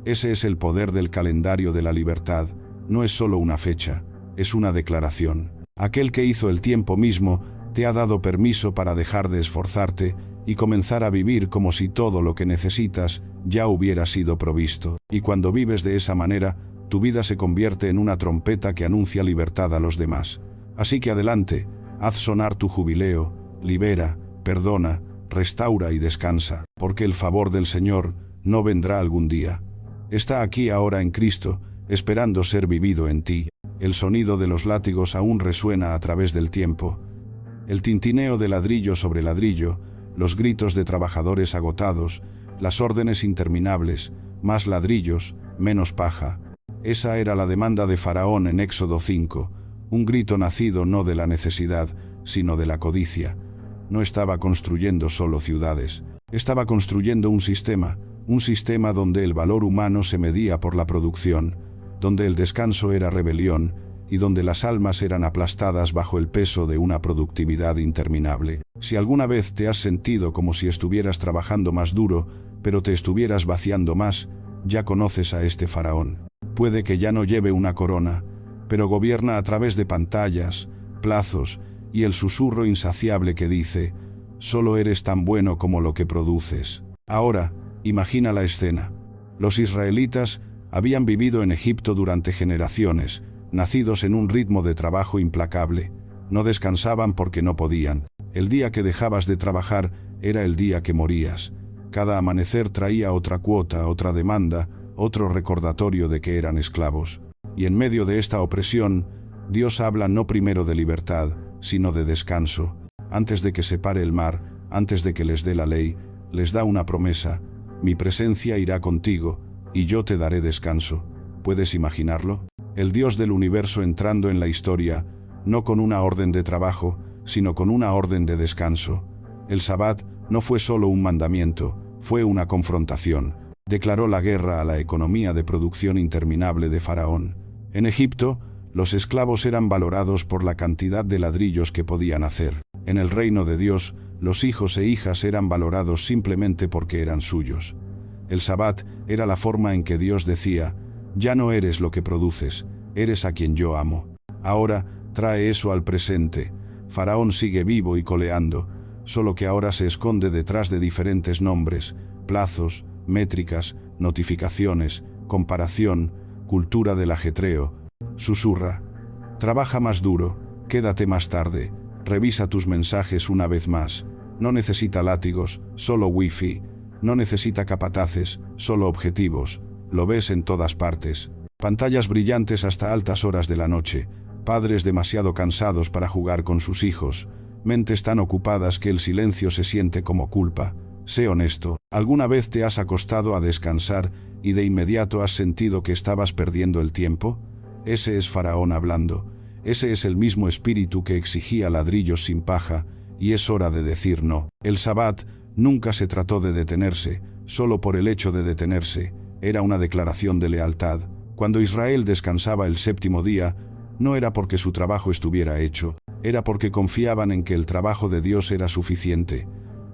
Ese es el poder del calendario de la libertad. No es solo una fecha, es una declaración. Aquel que hizo el tiempo mismo te ha dado permiso para dejar de esforzarte y comenzar a vivir como si todo lo que necesitas ya hubiera sido provisto. Y cuando vives de esa manera, tu vida se convierte en una trompeta que anuncia libertad a los demás. Así que adelante, haz sonar tu jubileo, libera, perdona, restaura y descansa, porque el favor del Señor no vendrá algún día. Está aquí ahora en Cristo, esperando ser vivido en ti. El sonido de los látigos aún resuena a través del tiempo. El tintineo de ladrillo sobre ladrillo, los gritos de trabajadores agotados, las órdenes interminables, más ladrillos, menos paja. Esa era la demanda de Faraón en Éxodo 5, un grito nacido no de la necesidad, sino de la codicia. No estaba construyendo solo ciudades, estaba construyendo un sistema donde el valor humano se medía por la producción, donde el descanso era rebelión y donde las almas eran aplastadas bajo el peso de una productividad interminable. Si alguna vez te has sentido como si estuvieras trabajando más duro, pero te estuvieras vaciando más, ya conoces a este faraón. Puede que ya no lleve una corona, pero gobierna a través de pantallas, plazos y el susurro insaciable que dice: solo eres tan bueno como lo que produces. Ahora, imagina la escena. Los israelitas habían vivido en Egipto durante generaciones, nacidos en un ritmo de trabajo implacable. No descansaban porque no podían. El día que dejabas de trabajar era el día que morías. Cada amanecer traía otra cuota, otra demanda, otro recordatorio de que eran esclavos. Y en medio de esta opresión, Dios habla no primero de libertad, sino de descanso. Antes de que se pare el mar, antes de que les dé la ley, les da una promesa: mi presencia irá contigo, y yo te daré descanso. ¿Puedes imaginarlo? El Dios del universo entrando en la historia, no con una orden de trabajo, sino con una orden de descanso. El Sabbat no fue solo un mandamiento, fue una confrontación. Declaró la guerra a la economía de producción interminable de Faraón. En Egipto, los esclavos eran valorados por la cantidad de ladrillos que podían hacer. En el reino de Dios, los hijos e hijas eran valorados simplemente porque eran suyos. El Sabbat era la forma en que Dios decía: ya no eres lo que produces, eres a quien yo amo. Ahora, trae eso al presente. Faraón sigue vivo y coleando, solo que ahora se esconde detrás de diferentes nombres, plazos, métricas, notificaciones, comparación, cultura del ajetreo. Susurra: trabaja más duro, quédate más tarde, revisa tus mensajes una vez más. No necesita látigos, solo wifi. No necesita capataces, solo objetivos. Lo ves en todas partes. Pantallas brillantes hasta altas horas de la noche, padres demasiado cansados para jugar con sus hijos, mentes tan ocupadas que el silencio se siente como culpa. Sé honesto, ¿alguna vez te has acostado a descansar y de inmediato has sentido que estabas perdiendo el tiempo? Ese es Faraón hablando. Ese es el mismo espíritu que exigía ladrillos sin paja, y es hora de decir no. El Sabbat nunca se trató de detenerse, solo por el hecho de detenerse. Era una declaración de lealtad. Cuando Israel descansaba el séptimo día, no era porque su trabajo estuviera hecho, era porque confiaban en que el trabajo de Dios era suficiente.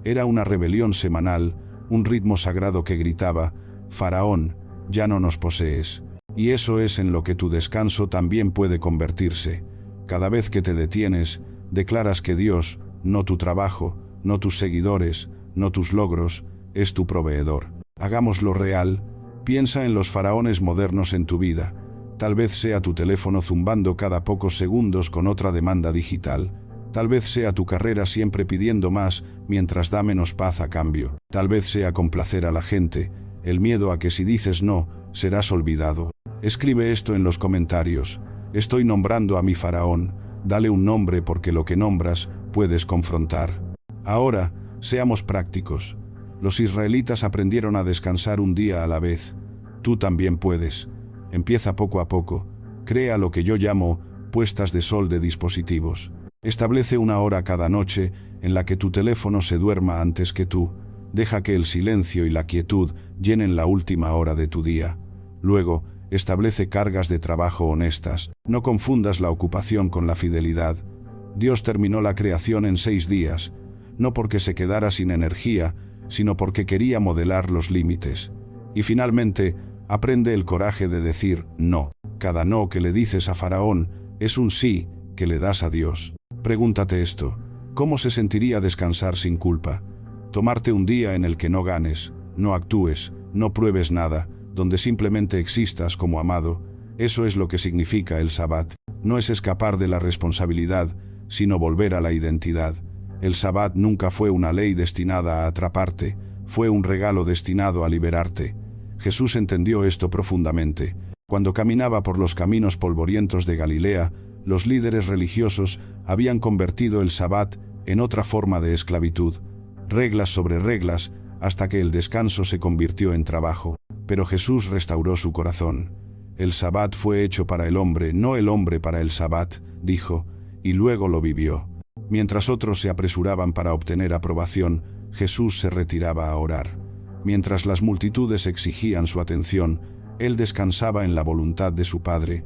Era una rebelión semanal, un ritmo sagrado que gritaba: Faraón, ya no nos posees. Y eso es en lo que tu descanso también puede convertirse. Cada vez que te detienes, declaras que Dios, no tu trabajo, no tus seguidores, no tus logros, es tu proveedor. Hagámoslo real. Piensa en los faraones modernos en tu vida. Tal vez sea tu teléfono zumbando cada pocos segundos con otra demanda digital. Tal vez sea tu carrera siempre pidiendo más mientras da menos paz a cambio. Tal vez sea complacer a la gente, el miedo a que si dices no, serás olvidado. Escribe esto en los comentarios. Estoy nombrando a mi faraón. Dale un nombre porque lo que nombras puedes confrontar. Ahora, seamos prácticos. Los israelitas aprendieron a descansar un día a la vez. Tú también puedes. Empieza poco a poco. Crea lo que yo llamo puestas de sol de dispositivos. Establece una hora cada noche en la que tu teléfono se duerma antes que tú. Deja que el silencio y la quietud llenen la última hora de tu día. Luego, establece cargas de trabajo honestas. No confundas la ocupación con la fidelidad. Dios terminó la creación en 6 días, no porque se quedara sin energía, sino porque quería modelar los límites. Y finalmente, aprende el coraje de decir no. Cada no que le dices a Faraón es un sí que le das a Dios. Pregúntate esto: ¿cómo se sentiría descansar sin culpa? Tomarte un día en el que no ganes, no actúes, no pruebes nada, donde simplemente existas como amado. Eso es lo que significa el Sabbat. No es escapar de la responsabilidad, sino volver a la identidad. El Sabbat nunca fue una ley destinada a atraparte, fue un regalo destinado a liberarte. Jesús entendió esto profundamente. Cuando caminaba por los caminos polvorientos de Galilea, los líderes religiosos habían convertido el Sabbat en otra forma de esclavitud, reglas sobre reglas, hasta que el descanso se convirtió en trabajo. Pero Jesús restauró su corazón. El Sabbat fue hecho para el hombre, no el hombre para el Sabbat, dijo, y luego lo vivió. Mientras otros se apresuraban para obtener aprobación, Jesús se retiraba a orar. Mientras las multitudes exigían su atención, él descansaba en la voluntad de su Padre.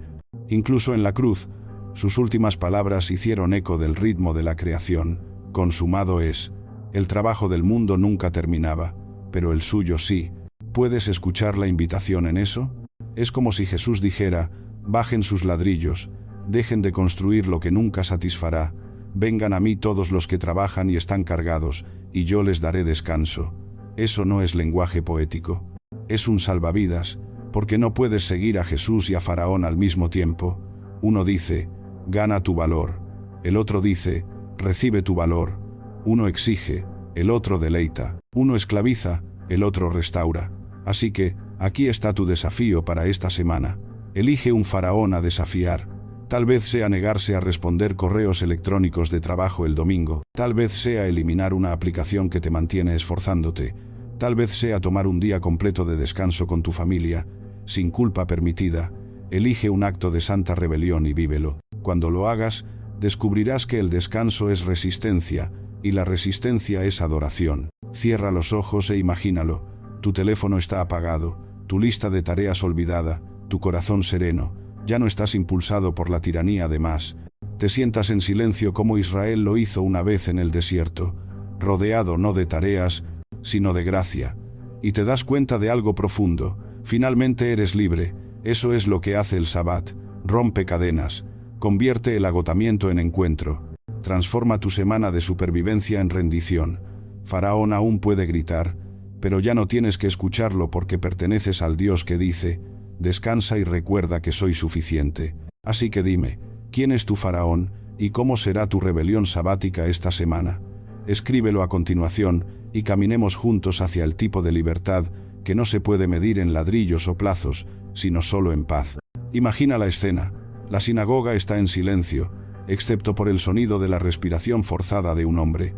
Incluso en la cruz, sus últimas palabras hicieron eco del ritmo de la creación. Consumado es. El trabajo del mundo nunca terminaba, pero el suyo sí. ¿Puedes escuchar la invitación en eso? Es como si Jesús dijera, bajen sus ladrillos, dejen de construir lo que nunca satisfará, vengan a mí todos los que trabajan y están cargados, y yo les daré descanso. Eso no es lenguaje poético. Es un salvavidas, porque no puedes seguir a Jesús y a Faraón al mismo tiempo. Uno dice, gana tu valor. El otro dice, recibe tu valor. Uno exige, el otro deleita. Uno esclaviza, el otro restaura. Así que, aquí está tu desafío para esta semana. Elige un faraón a desafiar. Tal vez sea negarse a responder correos electrónicos de trabajo el domingo. Tal vez sea eliminar una aplicación que te mantiene esforzándote. Tal vez sea tomar un día completo de descanso con tu familia, sin culpa permitida. Elige un acto de santa rebelión y vívelo. Cuando lo hagas, descubrirás que el descanso es resistencia, y la resistencia es adoración. Cierra los ojos e imagínalo. Tu teléfono está apagado, tu lista de tareas olvidada, tu corazón sereno. Ya no estás impulsado por la tiranía de más. Te sientas en silencio como Israel lo hizo una vez en el desierto, rodeado no de tareas, sino de gracia. Y te das cuenta de algo profundo. Finalmente eres libre. Eso es lo que hace el Sabbat. Rompe cadenas. Convierte el agotamiento en encuentro. Transforma tu semana de supervivencia en rendición. Faraón aún puede gritar, pero ya no tienes que escucharlo porque perteneces al Dios que dice, descansa y recuerda que soy suficiente. Así que dime, ¿quién es tu faraón y cómo será tu rebelión sabática esta semana? Escríbelo a continuación y caminemos juntos hacia el tipo de libertad que no se puede medir en ladrillos o plazos, sino solo en paz. Imagina la escena. La sinagoga está en silencio, excepto por el sonido de la respiración forzada de un hombre.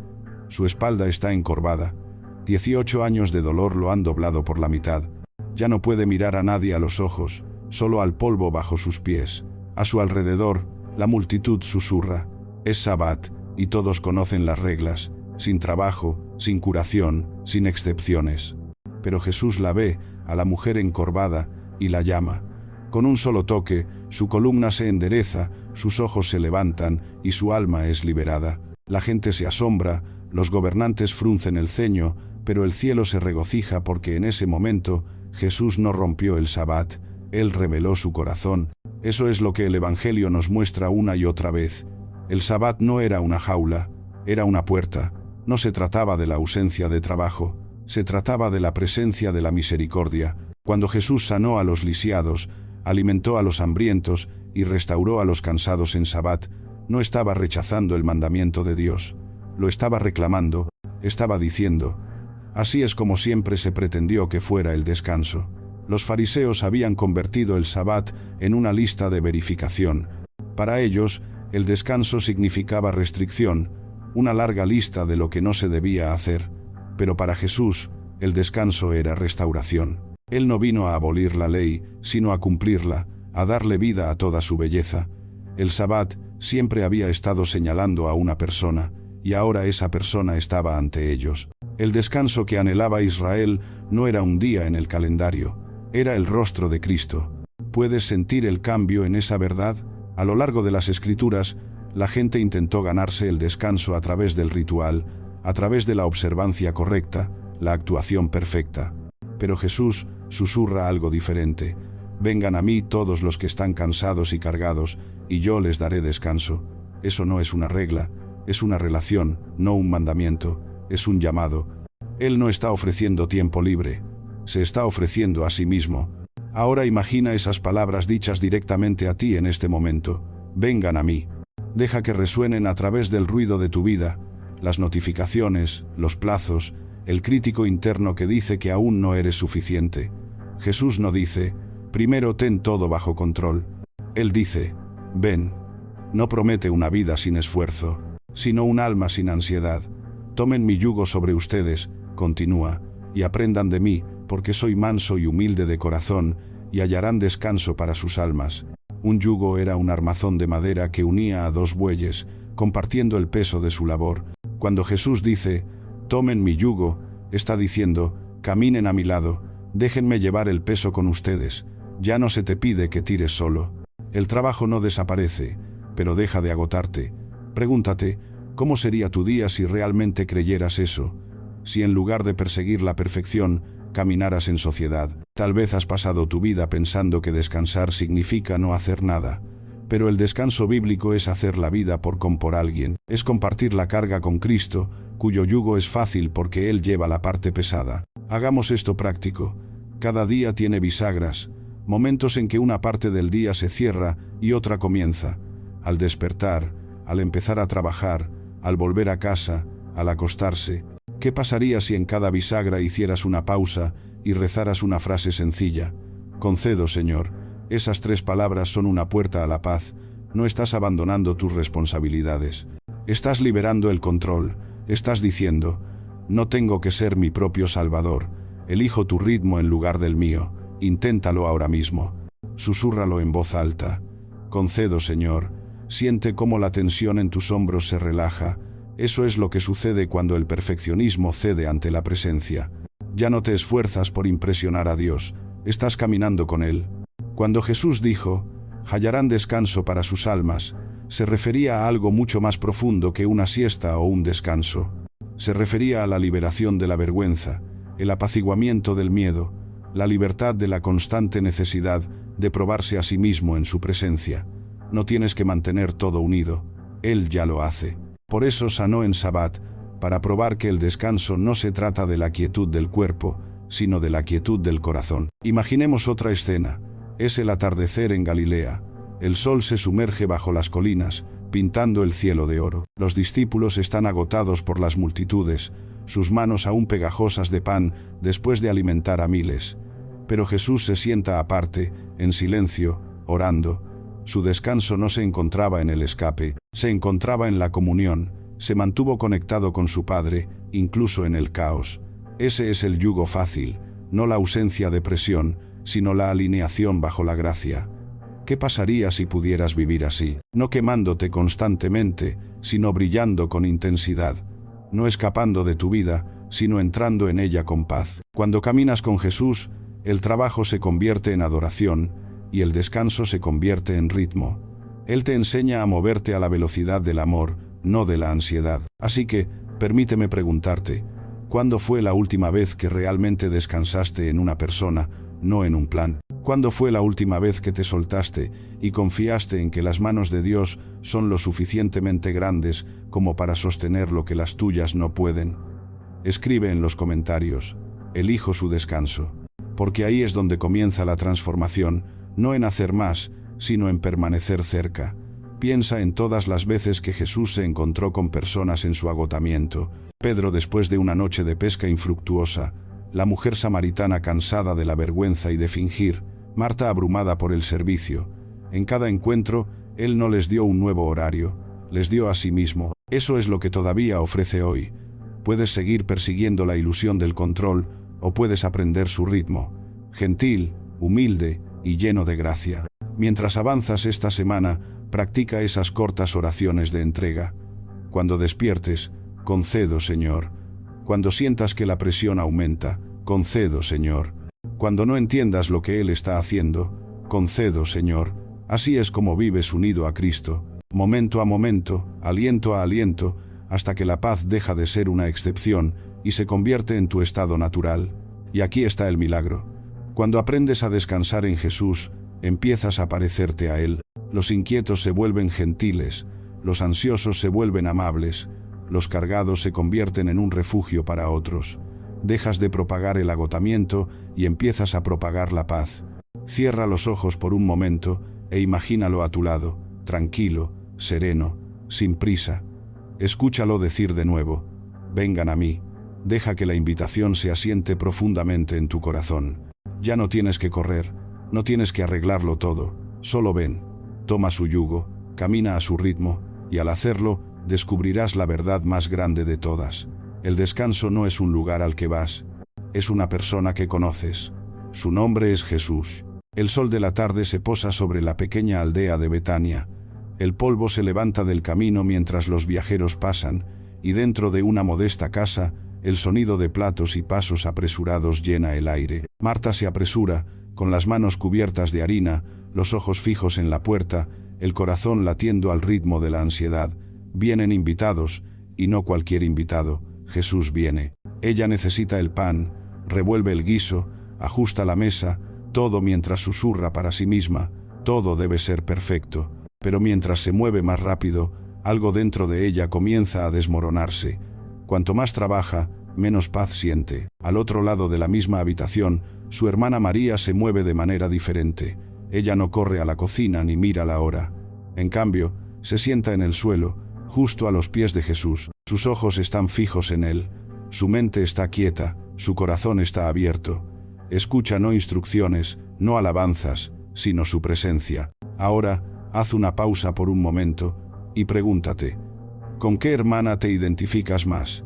Su espalda está encorvada. 18 años de dolor lo han doblado por la mitad. Ya no puede mirar a nadie a los ojos, solo al polvo bajo sus pies. A su alrededor, la multitud susurra. Es Sabbat, y todos conocen las reglas, sin trabajo, sin curación, sin excepciones. Pero Jesús la ve, a la mujer encorvada, y la llama. Con un solo toque, su columna se endereza, sus ojos se levantan, y su alma es liberada. La gente se asombra, los gobernantes fruncen el ceño, pero el cielo se regocija porque en ese momento Jesús no rompió el Sabbat, Él reveló su corazón. Eso es lo que el Evangelio nos muestra una y otra vez. El Sabbat no era una jaula, era una puerta. No se trataba de la ausencia de trabajo, se trataba de la presencia de la misericordia. Cuando Jesús sanó a los lisiados, alimentó a los hambrientos y restauró a los cansados en Sabbat, no estaba rechazando el mandamiento de Dios, lo estaba reclamando, estaba diciendo, así es como siempre se pretendió que fuera el descanso. Los fariseos habían convertido el Sabbat en una lista de verificación. Para ellos, el descanso significaba restricción, una larga lista de lo que no se debía hacer. Pero para Jesús, el descanso era restauración. Él no vino a abolir la ley, sino a cumplirla, a darle vida a toda su belleza. El Sabbat siempre había estado señalando a una persona, y ahora esa persona estaba ante ellos. El descanso que anhelaba Israel no era un día en el calendario, era el rostro de Cristo. ¿Puedes sentir el cambio en esa verdad? A lo largo de las Escrituras, la gente intentó ganarse el descanso a través del ritual, a través de la observancia correcta, la actuación perfecta. Pero Jesús susurra algo diferente. Vengan a mí todos los que están cansados y cargados, y yo les daré descanso. Eso no es una regla, es una relación, no un mandamiento, es un llamado. Él no está ofreciendo tiempo libre, se está ofreciendo a sí mismo. Ahora imagina esas palabras dichas directamente a ti en este momento. Vengan a mí. Deja que resuenen a través del ruido de tu vida, las notificaciones, los plazos, el crítico interno que dice que aún no eres suficiente. Jesús no dice, primero ten todo bajo control. Él dice, ven. No promete una vida sin esfuerzo, sino un alma sin ansiedad. Tomen mi yugo sobre ustedes, continúa, y aprendan de mí, porque soy manso y humilde de corazón, y hallarán descanso para sus almas. Un yugo era un armazón de madera que unía a dos bueyes, compartiendo el peso de su labor. Cuando Jesús dice, tomen mi yugo, está diciendo, caminen a mi lado, déjenme llevar el peso con ustedes. Ya no se te pide que tires solo. El trabajo no desaparece, pero deja de agotarte. Pregúntate, ¿cómo sería tu día si realmente creyeras eso? Si en lugar de perseguir la perfección, caminaras en sociedad. Tal vez has pasado tu vida pensando que descansar significa no hacer nada. Pero el descanso bíblico es hacer la vida por alguien. Es compartir la carga con Cristo, cuyo yugo es fácil porque Él lleva la parte pesada. Hagamos esto práctico. Cada día tiene bisagras, momentos en que una parte del día se cierra y otra comienza. Al despertar, al empezar a trabajar, al volver a casa, al acostarse. ¿Qué pasaría si en cada bisagra hicieras una pausa y rezaras una frase sencilla? Concedo, Señor. Esas 3 palabras son una puerta a la paz. No estás abandonando tus responsabilidades. Estás liberando el control. Estás diciendo, no tengo que ser mi propio salvador. Elijo tu ritmo en lugar del mío. Inténtalo ahora mismo. Susúrralo en voz alta. Concedo, Señor. Siente cómo la tensión en tus hombros se relaja. Eso es lo que sucede cuando el perfeccionismo cede ante la presencia. Ya no te esfuerzas por impresionar a Dios, estás caminando con Él. Cuando Jesús dijo, hallarán descanso para sus almas, se refería a algo mucho más profundo que una siesta o un descanso. Se refería a la liberación de la vergüenza, el apaciguamiento del miedo, la libertad de la constante necesidad de probarse a sí mismo en su presencia. No tienes que mantener todo unido, Él ya lo hace. Por eso sanó en Sabbat, para probar que el descanso no se trata de la quietud del cuerpo, sino de la quietud del corazón. Imaginemos otra escena. Es el atardecer en Galilea. El sol se sumerge bajo las colinas, pintando el cielo de oro. Los discípulos están agotados por las multitudes, sus manos aún pegajosas de pan después de alimentar a miles. Pero Jesús se sienta aparte, en silencio, orando. Su descanso no se encontraba en el escape, se encontraba en la comunión, se mantuvo conectado con su Padre, incluso en el caos. Ese es el yugo fácil, no la ausencia de presión, sino la alineación bajo la gracia. ¿Qué pasaría si pudieras vivir así? No quemándote constantemente, sino brillando con intensidad. No escapando de tu vida, sino entrando en ella con paz. Cuando caminas con Jesús, el trabajo se convierte en adoración, y el descanso se convierte en ritmo. Él te enseña a moverte a la velocidad del amor, no de la ansiedad. Así que, permíteme preguntarte, ¿cuándo fue la última vez que realmente descansaste en una persona, no en un plan? ¿Cuándo fue la última vez que te soltaste y confiaste en que las manos de Dios son lo suficientemente grandes como para sostener lo que las tuyas no pueden? Escribe en los comentarios, elijo su descanso. Porque ahí es donde comienza la transformación, no en hacer más, sino en permanecer cerca. Piensa en todas las veces que Jesús se encontró con personas en su agotamiento. Pedro después de una noche de pesca infructuosa, la mujer samaritana cansada de la vergüenza y de fingir, Marta abrumada por el servicio. En cada encuentro, Él no les dio un nuevo horario, les dio a sí mismo. Eso es lo que todavía ofrece hoy. Puedes seguir persiguiendo la ilusión del control, o puedes aprender su ritmo, gentil, humilde y lleno de gracia. Mientras avanzas esta semana, practica esas cortas oraciones de entrega. Cuando despiertes, concedo, Señor. Cuando sientas que la presión aumenta, concedo, Señor. Cuando no entiendas lo que Él está haciendo, concedo, Señor. Así es como vives unido a Cristo, momento a momento, aliento a aliento, hasta que la paz deja de ser una excepción y se convierte en tu estado natural. Y aquí está el milagro. Cuando aprendes a descansar en Jesús, empiezas a parecerte a Él. Los inquietos se vuelven gentiles, los ansiosos se vuelven amables, los cargados se convierten en un refugio para otros. Dejas de propagar el agotamiento y empiezas a propagar la paz. Cierra los ojos por un momento e imagínalo a tu lado, tranquilo, sereno, sin prisa. Escúchalo decir de nuevo: vengan a mí. Deja que la invitación se asiente profundamente en tu corazón. Ya no tienes que correr, no tienes que arreglarlo todo, solo ven. Toma su yugo, camina a su ritmo, y al hacerlo, descubrirás la verdad más grande de todas. El descanso no es un lugar al que vas, es una persona que conoces. Su nombre es Jesús. El sol de la tarde se posa sobre la pequeña aldea de Betania. El polvo se levanta del camino mientras los viajeros pasan, y dentro de una modesta casa, el sonido de platos y pasos apresurados llena el aire. Marta se apresura, con las manos cubiertas de harina, los ojos fijos en la puerta, el corazón latiendo al ritmo de la ansiedad. Vienen invitados, y no cualquier invitado. Jesús viene. Ella necesita el pan, revuelve el guiso, ajusta la mesa, todo mientras susurra para sí misma: todo debe ser perfecto. Pero mientras se mueve más rápido, algo dentro de ella comienza a desmoronarse. Cuanto más trabaja, menos paz siente. Al otro lado de la misma habitación, su hermana María se mueve de manera diferente. Ella no corre a la cocina ni mira la hora. En cambio, se sienta en el suelo, justo a los pies de Jesús. Sus ojos están fijos en él. Su mente está quieta, su corazón está abierto. Escucha no instrucciones, no alabanzas, sino su presencia. Ahora, haz una pausa por un momento y pregúntate: ¿con qué hermana te identificas más?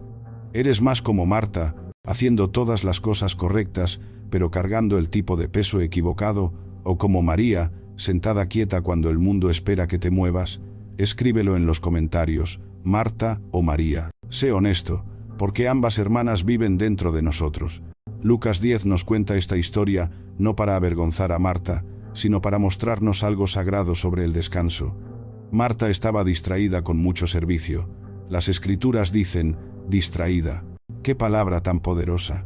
¿Eres más como Marta, haciendo todas las cosas correctas, pero cargando el tipo de peso equivocado, o como María, sentada quieta cuando el mundo espera que te muevas? Escríbelo en los comentarios, Marta o María. Sé honesto, porque ambas hermanas viven dentro de nosotros. Lucas 10 nos cuenta esta historia no para avergonzar a Marta, sino para mostrarnos algo sagrado sobre el descanso. Marta estaba distraída con mucho servicio. Las Escrituras dicen, distraída. ¡Qué palabra tan poderosa!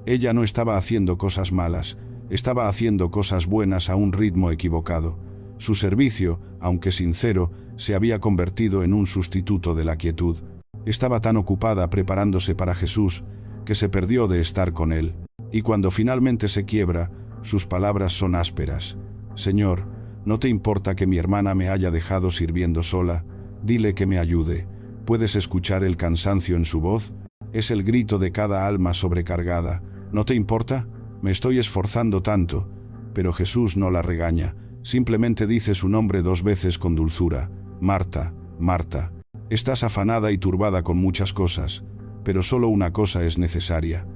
Ella no estaba haciendo cosas malas, estaba haciendo cosas buenas a un ritmo equivocado. Su servicio, aunque sincero, se había convertido en un sustituto de la quietud. Estaba tan ocupada preparándose para Jesús, que se perdió de estar con él. Y cuando finalmente se quiebra, sus palabras son ásperas. Señor, ¿no te importa que mi hermana me haya dejado sirviendo sola? Dile que me ayude. ¿Puedes escuchar el cansancio en su voz? Es el grito de cada alma sobrecargada. ¿No te importa? Me estoy esforzando tanto. Pero Jesús no la regaña. Simplemente dice su nombre 2 veces con dulzura. Marta, Marta. Estás afanada y turbada con muchas cosas, pero solo una cosa es necesaria.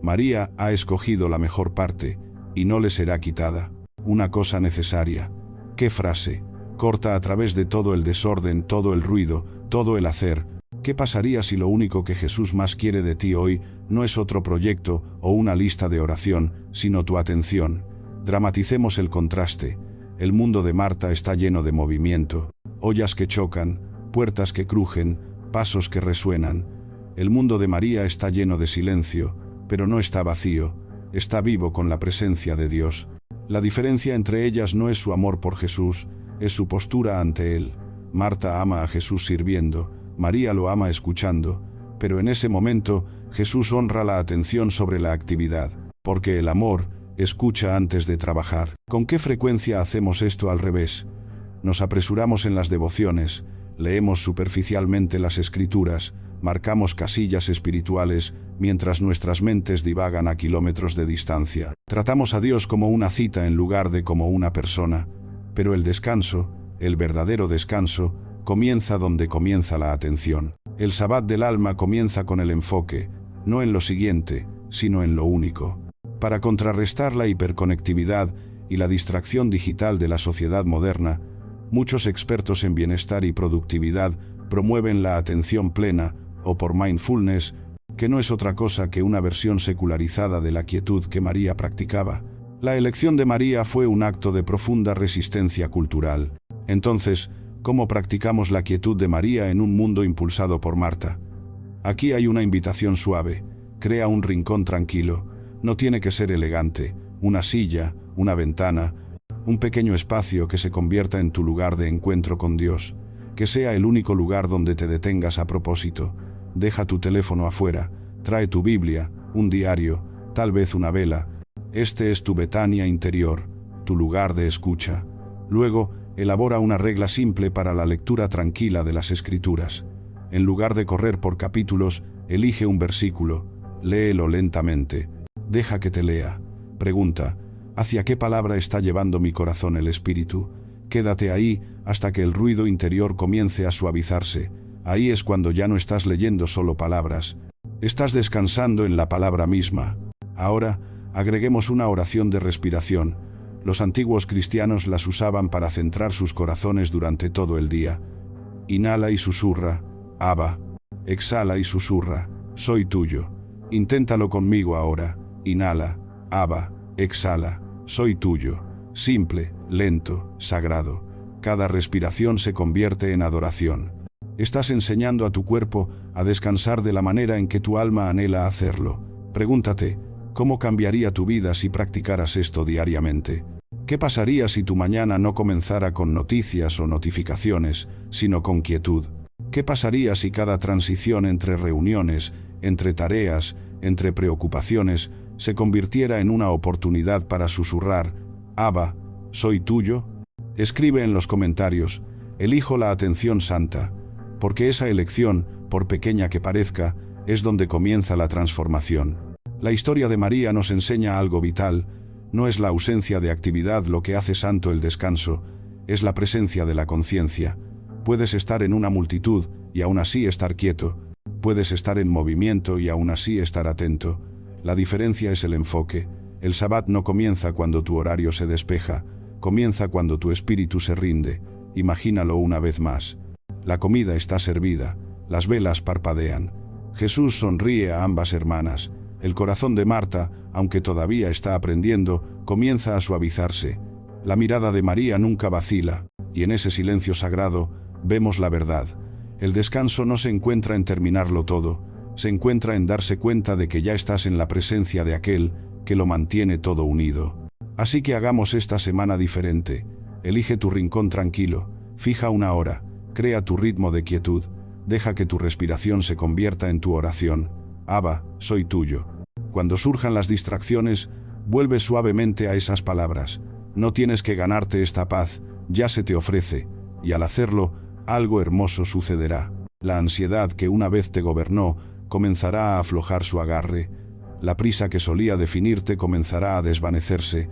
María ha escogido la mejor parte, y no le será quitada. Una cosa necesaria. ¿Qué frase? Corta a través de todo el desorden, todo el ruido, todo el hacer. ¿Qué pasaría si lo único que Jesús más quiere de ti hoy no es otro proyecto o una lista de oración, sino tu atención? Dramaticemos el contraste. El mundo de Marta está lleno de movimiento, ollas que chocan, puertas que crujen, pasos que resuenan. El mundo de María está lleno de silencio, pero no está vacío, está vivo con la presencia de Dios. La diferencia entre ellas no es su amor por Jesús, es su postura ante Él. Marta ama a Jesús sirviendo, María lo ama escuchando, pero en ese momento Jesús honra la atención sobre la actividad, porque el amor escucha antes de trabajar. ¿Con qué frecuencia hacemos esto al revés? Nos apresuramos en las devociones, leemos superficialmente las Escrituras, marcamos casillas espirituales, mientras nuestras mentes divagan a kilómetros de distancia. Tratamos a Dios como una cita en lugar de como una persona, pero el descanso, el verdadero descanso, comienza donde comienza la atención. El sabbat del alma comienza con el enfoque, no en lo siguiente, sino en lo único. Para contrarrestar la hiperconectividad y la distracción digital de la sociedad moderna, muchos expertos en bienestar y productividad promueven la atención plena, o por mindfulness, que no es otra cosa que una versión secularizada de la quietud que María practicaba. La elección de María fue un acto de profunda resistencia cultural. Entonces, ¿cómo practicamos la quietud de María en un mundo impulsado por Marta? Aquí hay una invitación suave. Crea un rincón tranquilo. No tiene que ser elegante. Una silla, una ventana, un pequeño espacio que se convierta en tu lugar de encuentro con Dios. Que sea el único lugar donde te detengas a propósito. Deja tu teléfono afuera. Trae tu Biblia, un diario, tal vez una vela. Este es tu Betania interior. tu lugar de escucha. Luego, elabora una regla simple para la lectura tranquila de las Escrituras. En lugar de correr por capítulos, elige un versículo, léelo lentamente. Deja que te lea. Pregunta, ¿hacia qué palabra está llevando mi corazón el Espíritu? Quédate ahí hasta que el ruido interior comience a suavizarse. Ahí es cuando ya no estás leyendo solo palabras. Estás descansando en la palabra misma. Ahora, agreguemos una oración de respiración. Los antiguos cristianos las usaban para centrar sus corazones durante todo el día. Inhala y susurra, Abba. Exhala y susurra, soy tuyo. Inténtalo conmigo ahora. Inhala, Abba. Exhala, soy tuyo. Simple, lento, sagrado. Cada respiración se convierte en adoración. Estás enseñando a tu cuerpo a descansar de la manera en que tu alma anhela hacerlo. Pregúntate, ¿cómo cambiaría tu vida si practicaras esto diariamente? ¿Qué pasaría si tu mañana no comenzara con noticias o notificaciones, sino con quietud? ¿Qué pasaría si cada transición entre reuniones, entre tareas, entre preocupaciones, se convirtiera en una oportunidad para susurrar, Abba, ¿soy tuyo? Escribe en los comentarios, elijo la atención santa, porque esa elección, por pequeña que parezca, es donde comienza la transformación. La historia de María nos enseña algo vital. No es la ausencia de actividad lo que hace santo el descanso, es la presencia de la conciencia. Puedes estar en una multitud y aún así estar quieto. Puedes estar en movimiento y aún así estar atento. La diferencia es el enfoque. El Sabbat no comienza cuando tu horario se despeja, comienza cuando tu espíritu se rinde. Imagínalo una vez más. La comida está servida, las velas parpadean. Jesús sonríe a ambas hermanas. El corazón de Marta, aunque todavía está aprendiendo, comienza a suavizarse. La mirada de María nunca vacila, y en ese silencio sagrado vemos la verdad. El descanso no se encuentra en terminarlo todo, se encuentra en darse cuenta de que ya estás en la presencia de aquel que lo mantiene todo unido. Así que hagamos esta semana diferente. Elige tu rincón tranquilo, fija una hora, crea tu ritmo de quietud, deja que tu respiración se convierta en tu oración. Abba, soy tuyo. Cuando surjan las distracciones, vuelve suavemente a esas palabras. No tienes que ganarte esta paz, ya se te ofrece, y al hacerlo, algo hermoso sucederá. La ansiedad que una vez te gobernó comenzará a aflojar su agarre. La prisa que solía definirte comenzará a desvanecerse,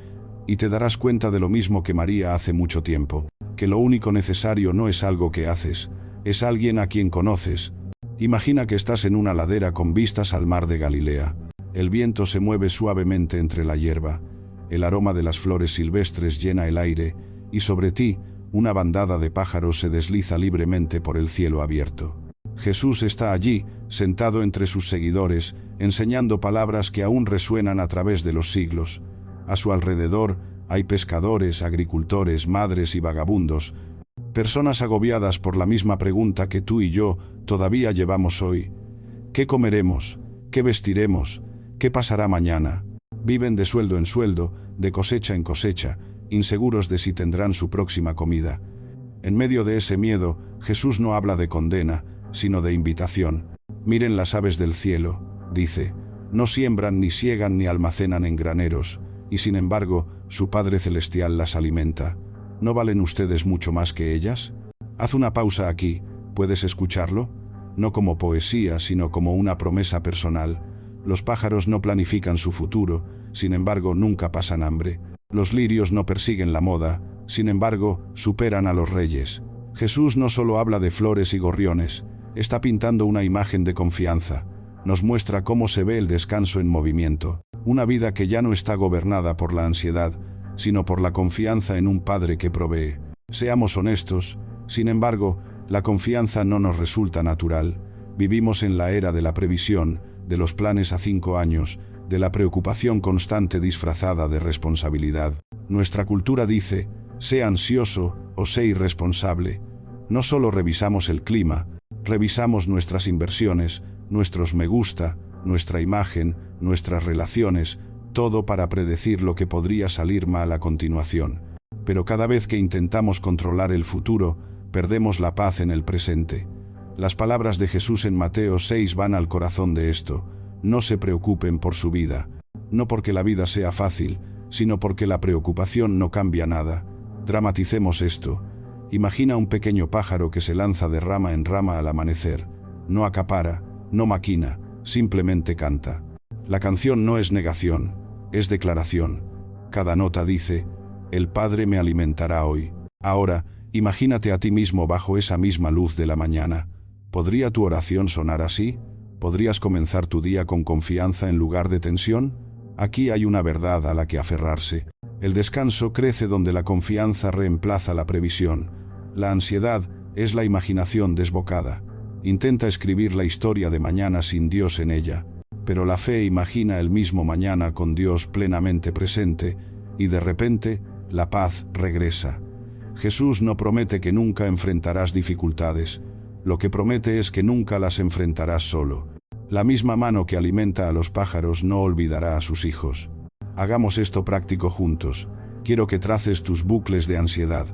y te darás cuenta de lo mismo que María hace mucho tiempo, que lo único necesario no es algo que haces, es alguien a quien conoces. Imagina que estás en una ladera con vistas al mar de Galilea. El viento se mueve suavemente entre la hierba, el aroma de las flores silvestres llena el aire, y sobre ti, una bandada de pájaros se desliza libremente por el cielo abierto. Jesús está allí, sentado entre sus seguidores, enseñando palabras que aún resuenan a través de los siglos. A su alrededor hay pescadores, agricultores, madres y vagabundos, personas agobiadas por la misma pregunta que tú y yo todavía llevamos hoy. ¿Qué comeremos? ¿Qué vestiremos? ¿Qué pasará mañana? Viven de sueldo en sueldo, de cosecha en cosecha, inseguros de si tendrán su próxima comida. En medio de ese miedo, Jesús no habla de condena, sino de invitación. Miren las aves del cielo, dice, no siembran, ni siegan, ni almacenan en graneros, y sin embargo, su Padre Celestial las alimenta. ¿No valen ustedes mucho más que ellas? Haz una pausa aquí, ¿puedes escucharlo? No como poesía, sino como una promesa personal. Los pájaros no planifican su futuro, sin embargo nunca pasan hambre. Los lirios no persiguen la moda, sin embargo superan a los reyes. Jesús no solo habla de flores y gorriones, está pintando una imagen de confianza. Nos muestra cómo se ve el descanso en movimiento, una vida que ya no está gobernada por la ansiedad, sino por la confianza en un Padre que provee. Seamos honestos, sin embargo, la confianza no nos resulta natural. Vivimos en la era de la previsión, de los planes a 5 años, de la preocupación constante disfrazada de responsabilidad. Nuestra cultura dice, sé ansioso o sé irresponsable. No solo revisamos el clima, revisamos nuestras inversiones, nuestros me gusta, nuestra imagen, nuestras relaciones, todo para predecir lo que podría salir mal a continuación. Pero cada vez que intentamos controlar el futuro, perdemos la paz en el presente. Las palabras de Jesús en Mateo 6 van al corazón de esto. No se preocupen por su vida. No porque la vida sea fácil, sino porque la preocupación no cambia nada. Dramaticemos esto. Imagina un pequeño pájaro que se lanza de rama en rama al amanecer. No acapara, no maquina, simplemente canta. La canción no es negación, es declaración. Cada nota dice, el Padre me alimentará hoy. Ahora, imagínate a ti mismo bajo esa misma luz de la mañana. ¿Podría tu oración sonar así? ¿Podrías comenzar tu día con confianza en lugar de tensión? Aquí hay una verdad a la que aferrarse. El descanso crece donde la confianza reemplaza la previsión. La ansiedad es la imaginación desbocada. Intenta escribir la historia de mañana sin Dios en ella, pero la fe imagina el mismo mañana con Dios plenamente presente, y de repente, la paz regresa. Jesús no promete que nunca enfrentarás dificultades. Lo que promete es que nunca las enfrentarás solo. La misma mano que alimenta a los pájaros no olvidará a sus hijos. Hagamos esto práctico juntos. Quiero que traces tus bucles de ansiedad.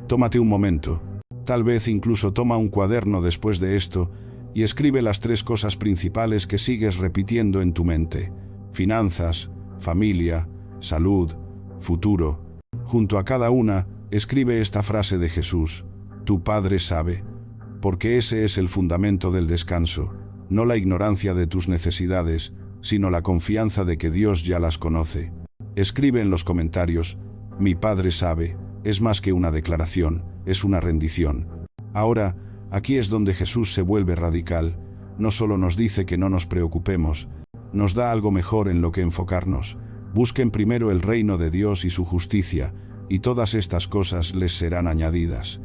Tómate un momento. Tal vez incluso toma un cuaderno después de esto y escribe las 3 cosas principales que sigues repitiendo en tu mente. Finanzas, familia, salud, futuro. Junto a cada una, escribe esta frase de Jesús: tu Padre sabe. Porque ese es el fundamento del descanso, no la ignorancia de tus necesidades, sino la confianza de que Dios ya las conoce. Escribe en los comentarios: mi Padre sabe. Es más que una declaración, es una rendición. Ahora, aquí es donde Jesús se vuelve radical. No solo nos dice que no nos preocupemos, nos da algo mejor en lo que enfocarnos. Busquen primero el reino de Dios y su justicia, y todas estas cosas les serán añadidas.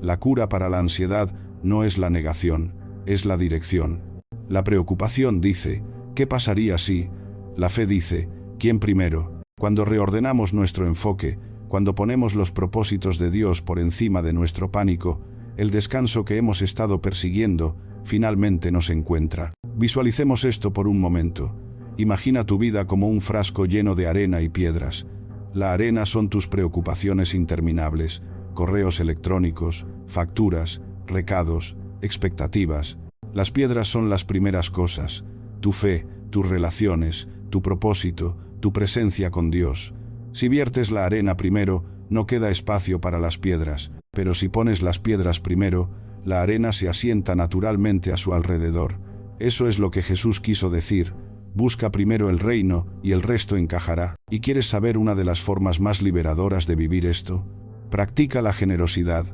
La cura para la ansiedad no es la negación, es la dirección. La preocupación dice, ¿qué pasaría si? La fe dice, ¿quién primero? Cuando reordenamos nuestro enfoque, cuando ponemos los propósitos de Dios por encima de nuestro pánico, el descanso que hemos estado persiguiendo finalmente nos encuentra. Visualicemos esto por un momento. Imagina tu vida como un frasco lleno de arena y piedras. La arena son tus preocupaciones interminables, correos electrónicos, facturas, recados, expectativas. Las piedras son las primeras cosas: tu fe, tus relaciones, tu propósito, tu presencia con Dios. Si viertes la arena primero, no queda espacio para las piedras, pero si pones las piedras primero, la arena se asienta naturalmente a su alrededor. Eso es lo que Jesús quiso decir: busca primero el reino y el resto encajará. ¿Y quieres saber una de las formas más liberadoras de vivir esto? Practica la generosidad.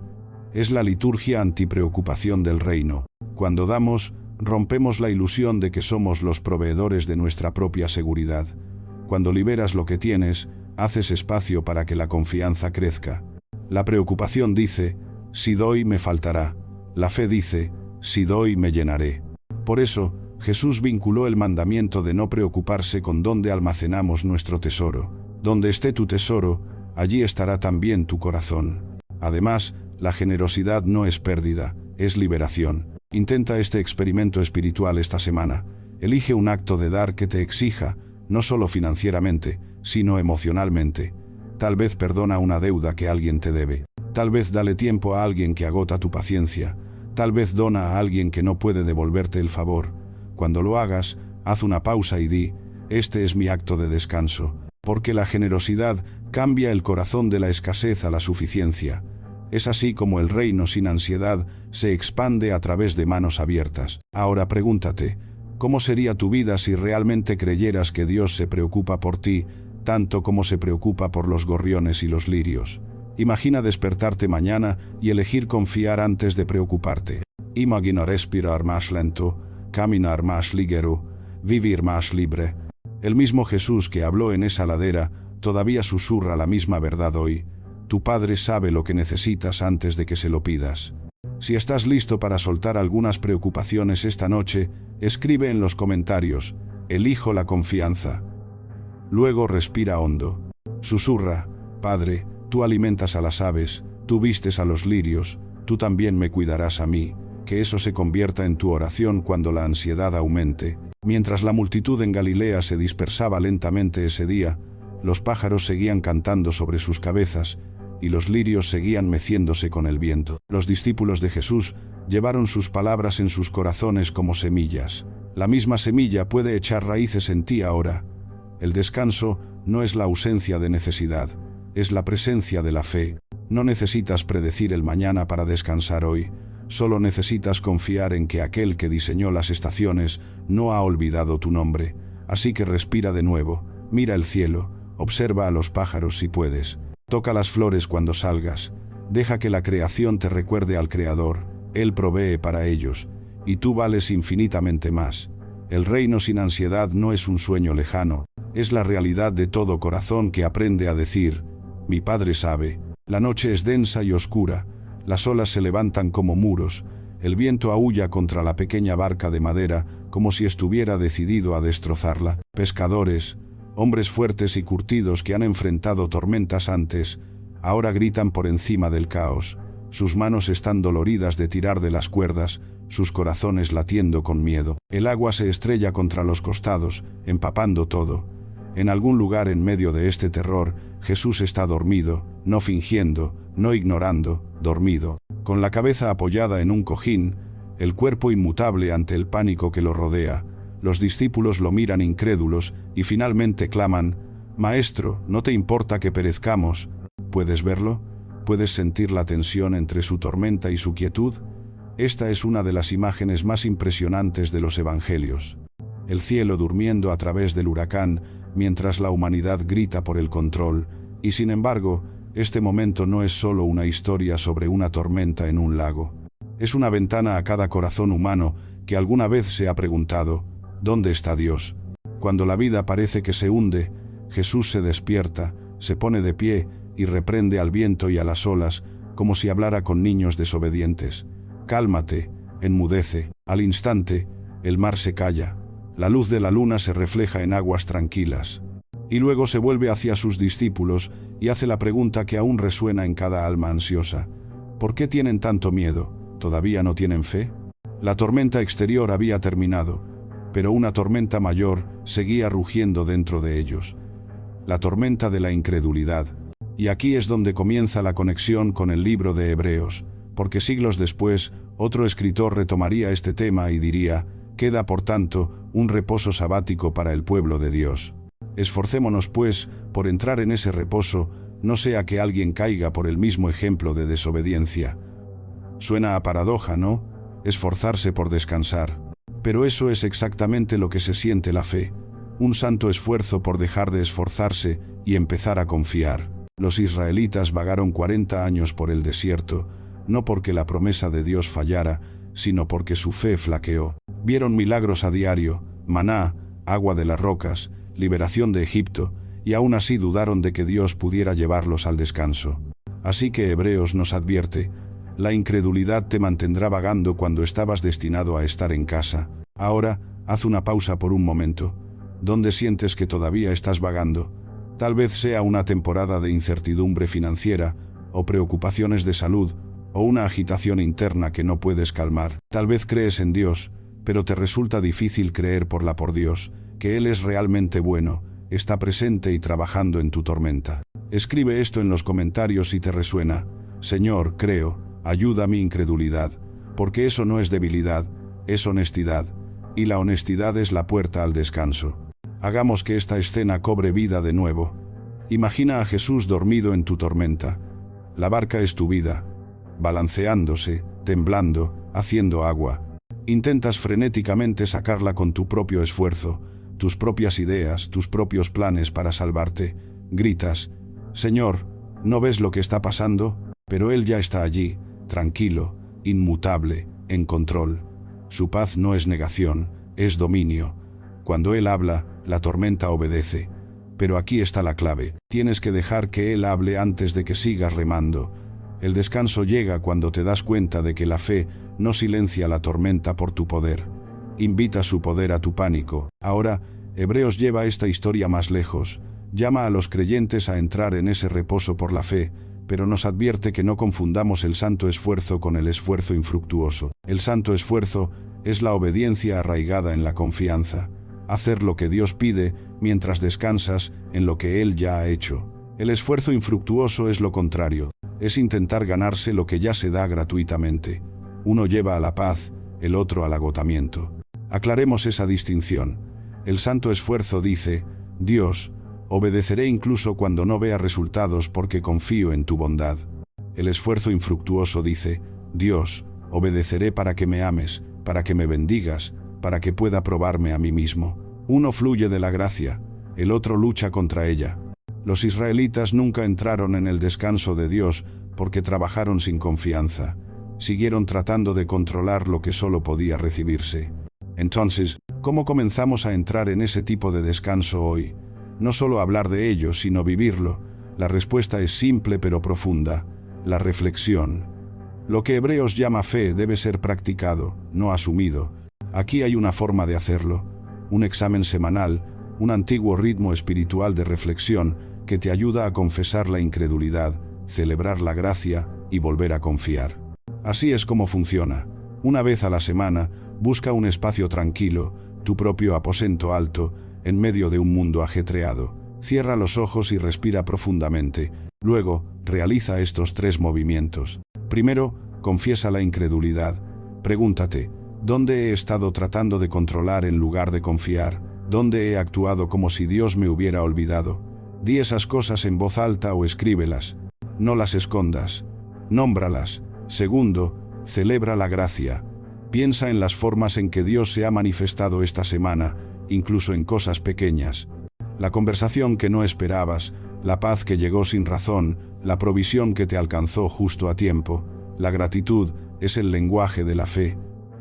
Es la liturgia antipreocupación del reino. Cuando damos, rompemos la ilusión de que somos los proveedores de nuestra propia seguridad. Cuando liberas lo que tienes, haces espacio para que la confianza crezca. La preocupación dice, si doy me faltará. La fe dice, si doy me llenaré. Por eso, Jesús vinculó el mandamiento de no preocuparse con dónde almacenamos nuestro tesoro. Donde esté tu tesoro, allí estará también tu corazón. Además, la generosidad no es pérdida, es liberación. Intenta este experimento espiritual esta semana. Elige un acto de dar que te exija, no solo financieramente, sino emocionalmente. Tal vez perdona una deuda que alguien te debe. Tal vez dale tiempo a alguien que agota tu paciencia. Tal vez dona a alguien que no puede devolverte el favor. Cuando lo hagas, haz una pausa y di, este es mi acto de descanso. Porque la generosidad cambia el corazón de la escasez a la suficiencia. Es así como el reino sin ansiedad se expande a través de manos abiertas. Ahora pregúntate, ¿cómo sería tu vida si realmente creyeras que Dios se preocupa por ti, tanto como se preocupa por los gorriones y los lirios? Imagina despertarte mañana y elegir confiar antes de preocuparte. Imagina respirar más lento, caminar más ligero, vivir más libre. El mismo Jesús que habló en esa ladera todavía susurra la misma verdad hoy. Tu Padre sabe lo que necesitas antes de que se lo pidas. Si estás listo para soltar algunas preocupaciones esta noche, escribe en los comentarios, elijo la confianza. Luego respira hondo. Susurra, Padre, tú alimentas a las aves, tú vistes a los lirios, tú también me cuidarás a mí. Que eso se convierta en tu oración cuando la ansiedad aumente. Mientras la multitud en Galilea se dispersaba lentamente ese día, los pájaros seguían cantando sobre sus cabezas, y los lirios seguían meciéndose con el viento. Los discípulos de Jesús llevaron sus palabras en sus corazones como semillas. La misma semilla puede echar raíces en ti ahora. El descanso no es la ausencia de necesidad, es la presencia de la fe. No necesitas predecir el mañana para descansar hoy, solo necesitas confiar en que aquel que diseñó las estaciones no ha olvidado tu nombre. Así que respira de nuevo, mira el cielo, observa a los pájaros si puedes, toca las flores cuando salgas, deja que la creación te recuerde al Creador, Él provee para ellos, y tú vales infinitamente más. El reino sin ansiedad no es un sueño lejano, es la realidad de todo corazón que aprende a decir, mi Padre sabe. La noche es densa y oscura, las olas se levantan como muros, el viento aúlla contra la pequeña barca de madera como si estuviera decidido a destrozarla. Pescadores, hombres fuertes y curtidos que han enfrentado tormentas antes, ahora gritan por encima del caos. Sus manos están doloridas de tirar de las cuerdas, sus corazones latiendo con miedo. El agua se estrella contra los costados, empapando todo. En algún lugar en medio de este terror, Jesús está dormido, no fingiendo, no ignorando, dormido, con la cabeza apoyada en un cojín, el cuerpo inmutable ante el pánico que lo rodea. Los discípulos lo miran incrédulos y finalmente claman, «Maestro, ¿no te importa que perezcamos?» ¿Puedes verlo? ¿Puedes sentir la tensión entre su tormenta y su quietud? Esta es una de las imágenes más impresionantes de los evangelios. El cielo durmiendo a través del huracán, mientras la humanidad grita por el control, y sin embargo, este momento no es solo una historia sobre una tormenta en un lago. Es una ventana a cada corazón humano que alguna vez se ha preguntado, ¿dónde está Dios? Cuando la vida parece que se hunde, Jesús se despierta, se pone de pie y reprende al viento y a las olas, como si hablara con niños desobedientes. Cálmate, enmudece. Al instante, el mar se calla. La luz de la luna se refleja en aguas tranquilas. Y luego se vuelve hacia sus discípulos y hace la pregunta que aún resuena en cada alma ansiosa. ¿Por qué tienen tanto miedo? ¿Todavía no tienen fe? La tormenta exterior había terminado, pero una tormenta mayor seguía rugiendo dentro de ellos. La tormenta de la incredulidad. Y aquí es donde comienza la conexión con el libro de Hebreos, porque siglos después, otro escritor retomaría este tema y diría, queda por tanto un reposo sabático para el pueblo de Dios. Esforcémonos pues por entrar en ese reposo, no sea que alguien caiga por el mismo ejemplo de desobediencia. Suena a paradoja, ¿no? Esforzarse por descansar. Pero eso es exactamente lo que se siente la fe. Un santo esfuerzo por dejar de esforzarse y empezar a confiar. Los israelitas vagaron 40 años por el desierto, no porque la promesa de Dios fallara, sino porque su fe flaqueó. Vieron milagros a diario, maná, agua de las rocas, liberación de Egipto, y aún así dudaron de que Dios pudiera llevarlos al descanso. Así que Hebreos nos advierte, la incredulidad te mantendrá vagando cuando estabas destinado a estar en casa. Ahora, haz una pausa por un momento. ¿Dónde sientes que todavía estás vagando? Tal vez sea una temporada de incertidumbre financiera, o preocupaciones de salud, o una agitación interna que no puedes calmar. Tal vez crees en Dios, pero te resulta difícil creer por Dios, que Él es realmente bueno, está presente y trabajando en tu tormenta. Escribe esto en los comentarios si te resuena. Señor, creo, ayuda mi incredulidad, porque eso no es debilidad, es honestidad, y la honestidad es la puerta al descanso. Hagamos que esta escena cobre vida de nuevo. Imagina a Jesús dormido en tu tormenta. La barca es tu vida, balanceándose, temblando, haciendo agua. Intentas frenéticamente sacarla con tu propio esfuerzo, tus propias ideas, tus propios planes para salvarte. Gritas, Señor, ¿no ves lo que está pasando? Pero Él ya está allí, tranquilo, inmutable, en control. Su paz no es negación, es dominio. Cuando Él habla, la tormenta obedece. Pero aquí está la clave, tienes que dejar que Él hable antes de que sigas remando. El descanso llega cuando te das cuenta de que la fe no silencia la tormenta por tu poder. Invita su poder a tu pánico. Ahora, Hebreos lleva esta historia más lejos. Llama a los creyentes a entrar en ese reposo por la fe, pero nos advierte que no confundamos el santo esfuerzo con el esfuerzo infructuoso. El santo esfuerzo es la obediencia arraigada en la confianza. Hacer lo que Dios pide mientras descansas en lo que Él ya ha hecho. El esfuerzo infructuoso es lo contrario, es intentar ganarse lo que ya se da gratuitamente. Uno lleva a la paz, el otro al agotamiento. Aclaremos esa distinción. El santo esfuerzo dice, Dios, Obedeceré incluso cuando no vea resultados porque confío en tu bondad. El esfuerzo infructuoso dice, Dios, obedeceré para que me ames, para que me bendigas, para que pueda probarme a mí mismo. Uno fluye de la gracia, el otro lucha contra ella. Los israelitas nunca entraron en el descanso de Dios porque trabajaron sin confianza. Siguieron tratando de controlar lo que solo podía recibirse. Entonces, ¿cómo comenzamos a entrar en ese tipo de descanso hoy? No solo hablar de ello, sino vivirlo. La respuesta es simple pero profunda: la reflexión. Lo que Hebreos llama fe debe ser practicado, no asumido. Aquí hay una forma de hacerlo: un examen semanal, un antiguo ritmo espiritual de reflexión que te ayuda a confesar la incredulidad, celebrar la gracia y volver a confiar. Así es como funciona. Una vez a la semana, busca un espacio tranquilo, tu propio aposento alto, en medio de un mundo ajetreado. Cierra los ojos y respira profundamente. Luego, realiza estos 3 movimientos. Primero, confiesa la incredulidad. Pregúntate, ¿dónde he estado tratando de controlar en lugar de confiar? ¿Dónde he actuado como si Dios me hubiera olvidado? Di esas cosas en voz alta o escríbelas. No las escondas. Nómbralas. Segundo, celebra la gracia. Piensa en las formas en que Dios se ha manifestado esta semana, incluso en cosas pequeñas. La conversación que no esperabas, la paz que llegó sin razón, la provisión que te alcanzó justo a tiempo. La gratitud es el lenguaje de la fe.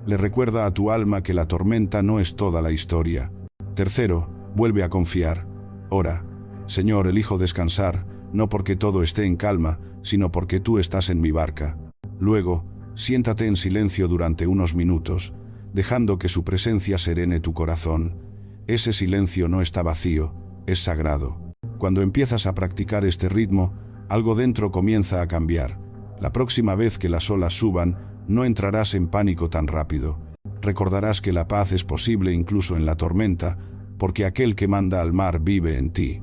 Le recuerda a tu alma que la tormenta no es toda la historia. Tercero, vuelve a confiar. Ora: Señor, elijo descansar, no porque todo esté en calma, sino porque tú estás en mi barca. Luego, siéntate en silencio durante unos minutos, dejando que su presencia serene tu corazón. Ese silencio no está vacío, es sagrado. Cuando empiezas a practicar este ritmo, algo dentro comienza a cambiar. La próxima vez que las olas suban, no entrarás en pánico tan rápido. Recordarás que la paz es posible incluso en la tormenta, porque aquel que manda al mar vive en ti.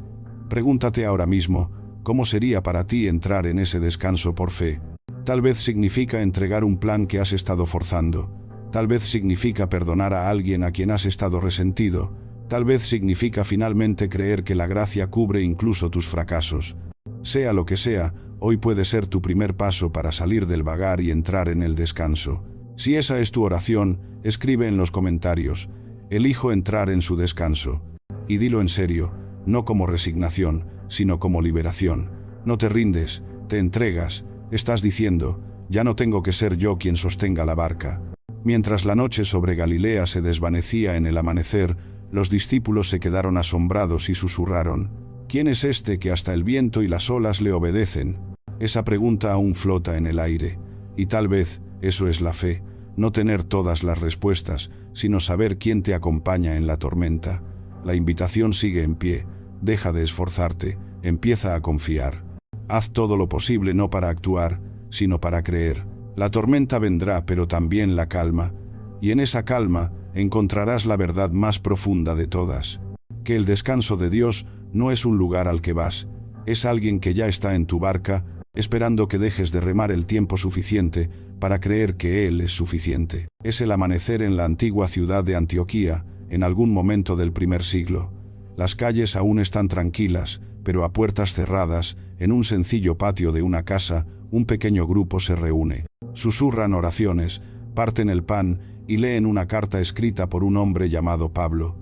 Pregúntate ahora mismo, ¿cómo sería para ti entrar en ese descanso por fe? Tal vez significa entregar un plan que has estado forzando. Tal vez significa perdonar a alguien a quien has estado resentido. Tal vez significa finalmente creer que la gracia cubre incluso tus fracasos. Sea lo que sea, hoy puede ser tu primer paso para salir del vagar y entrar en el descanso. Si esa es tu oración, escribe en los comentarios: elijo entrar en su descanso. Y dilo en serio, no como resignación, sino como liberación. No te rindes, te entregas. Estás diciendo: ya no tengo que ser yo quien sostenga la barca. Mientras la noche sobre Galilea se desvanecía en el amanecer, los discípulos se quedaron asombrados y susurraron: ¿quién es este que hasta el viento y las olas le obedecen? Esa pregunta aún flota en el aire. Y tal vez eso es la fe: no tener todas las respuestas, sino saber quién te acompaña en la tormenta. La invitación sigue en pie. Deja de esforzarte, empieza a confiar. Haz todo lo posible no para actuar, sino para creer. La tormenta vendrá, pero también la calma, y en esa calma encontrarás la verdad más profunda de todas: que el descanso de Dios no es un lugar al que vas, es alguien que ya está en tu barca, esperando que dejes de remar el tiempo suficiente para creer que Él es suficiente. Es el amanecer en la antigua ciudad de Antioquía, en algún momento del primer siglo. Las calles aún están tranquilas, pero a puertas cerradas, en un sencillo patio de una casa, un pequeño grupo se reúne. Susurran oraciones, parten el pan y leen una carta escrita por un hombre llamado Pablo.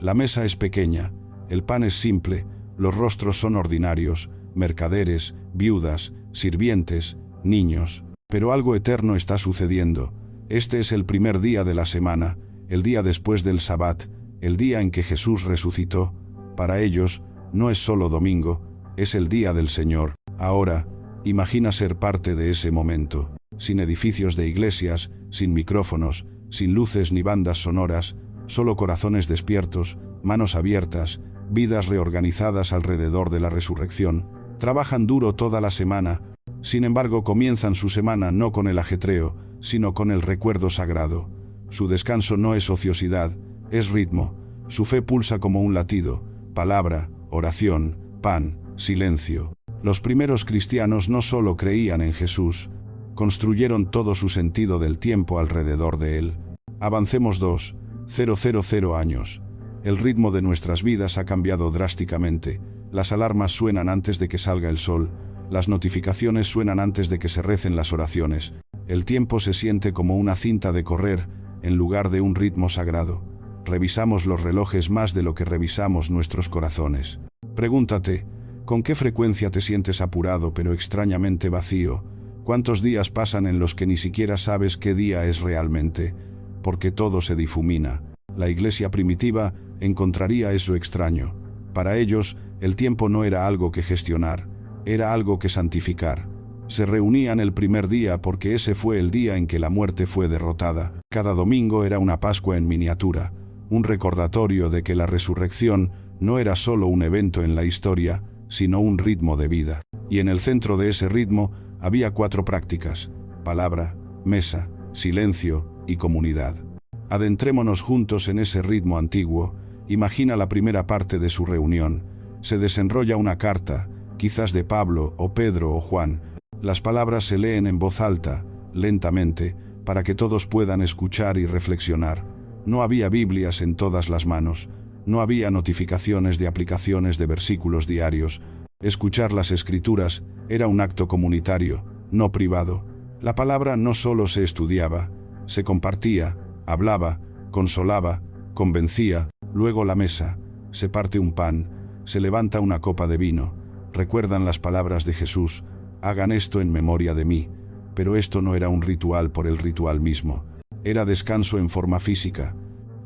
La mesa es pequeña, el pan es simple, los rostros son ordinarios: mercaderes, viudas, sirvientes, niños. Pero algo eterno está sucediendo. Este es el primer día de la semana, el día después del Sabbat, el día en que Jesús resucitó. Para ellos, no es solo domingo, es el día del Señor. Ahora, imagina ser parte de ese momento, sin edificios de iglesias, sin micrófonos, sin luces ni bandas sonoras, solo corazones despiertos, manos abiertas, vidas reorganizadas alrededor de la resurrección. Trabajan duro toda la semana, sin embargo comienzan su semana no con el ajetreo, sino con el recuerdo sagrado. Su descanso no es ociosidad, es ritmo. Su fe pulsa como un latido: palabra, oración, pan, silencio. Los primeros cristianos no solo creían en Jesús, construyeron todo su sentido del tiempo alrededor de Él. Avancemos 2.000 años. El ritmo de nuestras vidas ha cambiado drásticamente. Las alarmas suenan antes de que salga el sol, las notificaciones suenan antes de que se recen las oraciones. El tiempo se siente como una cinta de correr, en lugar de un ritmo sagrado. Revisamos los relojes más de lo que revisamos nuestros corazones. Pregúntate, ¿con qué frecuencia te sientes apurado pero extrañamente vacío? ¿Cuántos días pasan en los que ni siquiera sabes qué día es realmente? Porque todo se difumina. La iglesia primitiva encontraría eso extraño. Para ellos, el tiempo no era algo que gestionar, era algo que santificar. Se reunían el primer día porque ese fue el día en que la muerte fue derrotada. Cada domingo era una Pascua en miniatura, un recordatorio de que la resurrección no era solo un evento en la historia, sino un ritmo de vida. Y en el centro de ese ritmo había 4 prácticas: palabra, mesa, silencio y comunidad. Adentrémonos juntos en ese ritmo antiguo. Imagina la primera parte de su reunión. Se desenrolla una carta, quizás de Pablo o Pedro o Juan. Las palabras se leen en voz alta, lentamente, para que todos puedan escuchar y reflexionar. No había Biblias en todas las manos. No había notificaciones de aplicaciones de versículos diarios. Escuchar las Escrituras era un acto comunitario, no privado. La palabra no solo se estudiaba, se compartía, hablaba, consolaba, convencía. Luego la mesa, se parte un pan, se levanta una copa de vino. Recuerdan las palabras de Jesús: hagan esto en memoria de mí. Pero esto no era un ritual por el ritual mismo. Era descanso en forma física.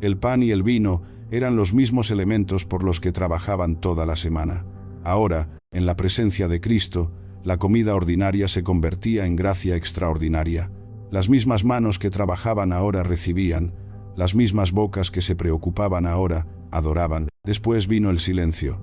El pan y el vino eran los mismos elementos por los que trabajaban toda la semana. Ahora, en la presencia de Cristo, la comida ordinaria se convertía en gracia extraordinaria. Las mismas manos que trabajaban ahora recibían, las mismas bocas que se preocupaban ahora adoraban. Después vino el silencio.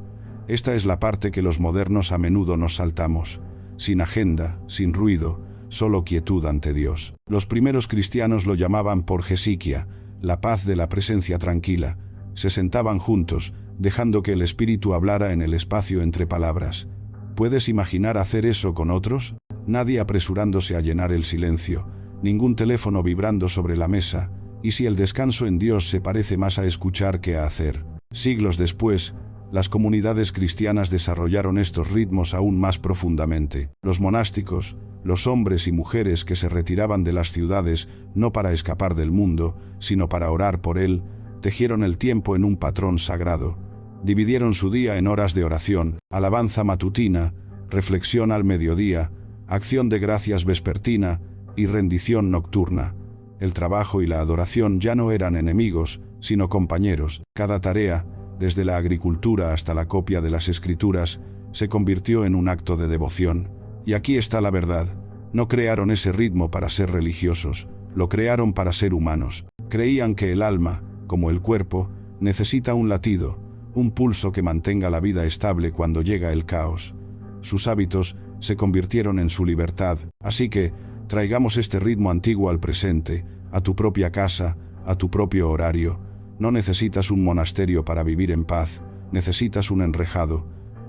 Esta es la parte que los modernos a menudo nos saltamos. Sin agenda, sin ruido, solo quietud ante Dios. Los primeros cristianos lo llamaban porgesiquia, la paz de la presencia tranquila. Se sentaban juntos, dejando que el Espíritu hablara en el espacio entre palabras. ¿Puedes imaginar hacer eso con otros? Nadie apresurándose a llenar el silencio, ningún teléfono vibrando sobre la mesa. ¿Y si el descanso en Dios se parece más a escuchar que a hacer? Siglos después, las comunidades cristianas desarrollaron estos ritmos aún más profundamente. Los monásticos, los hombres y mujeres que se retiraban de las ciudades no para escapar del mundo, sino para orar por él, tejieron el tiempo en un patrón sagrado. Dividieron su día en horas de oración, alabanza matutina, reflexión al mediodía, acción de gracias vespertina y rendición nocturna. El trabajo y la adoración ya no eran enemigos, sino compañeros. Cada tarea, desde la agricultura hasta la copia de las Escrituras, se convirtió en un acto de devoción. Y aquí está la verdad. No crearon ese ritmo para ser religiosos, lo crearon para ser humanos. Creían que el alma, como el cuerpo, necesita un latido, un pulso que mantenga la vida estable cuando llega el caos. Sus hábitos se convirtieron en su libertad, así que traigamos este ritmo antiguo al presente, a tu propia casa, a tu propio horario. No necesitas un monasterio para vivir en paz, necesitas un enrejado.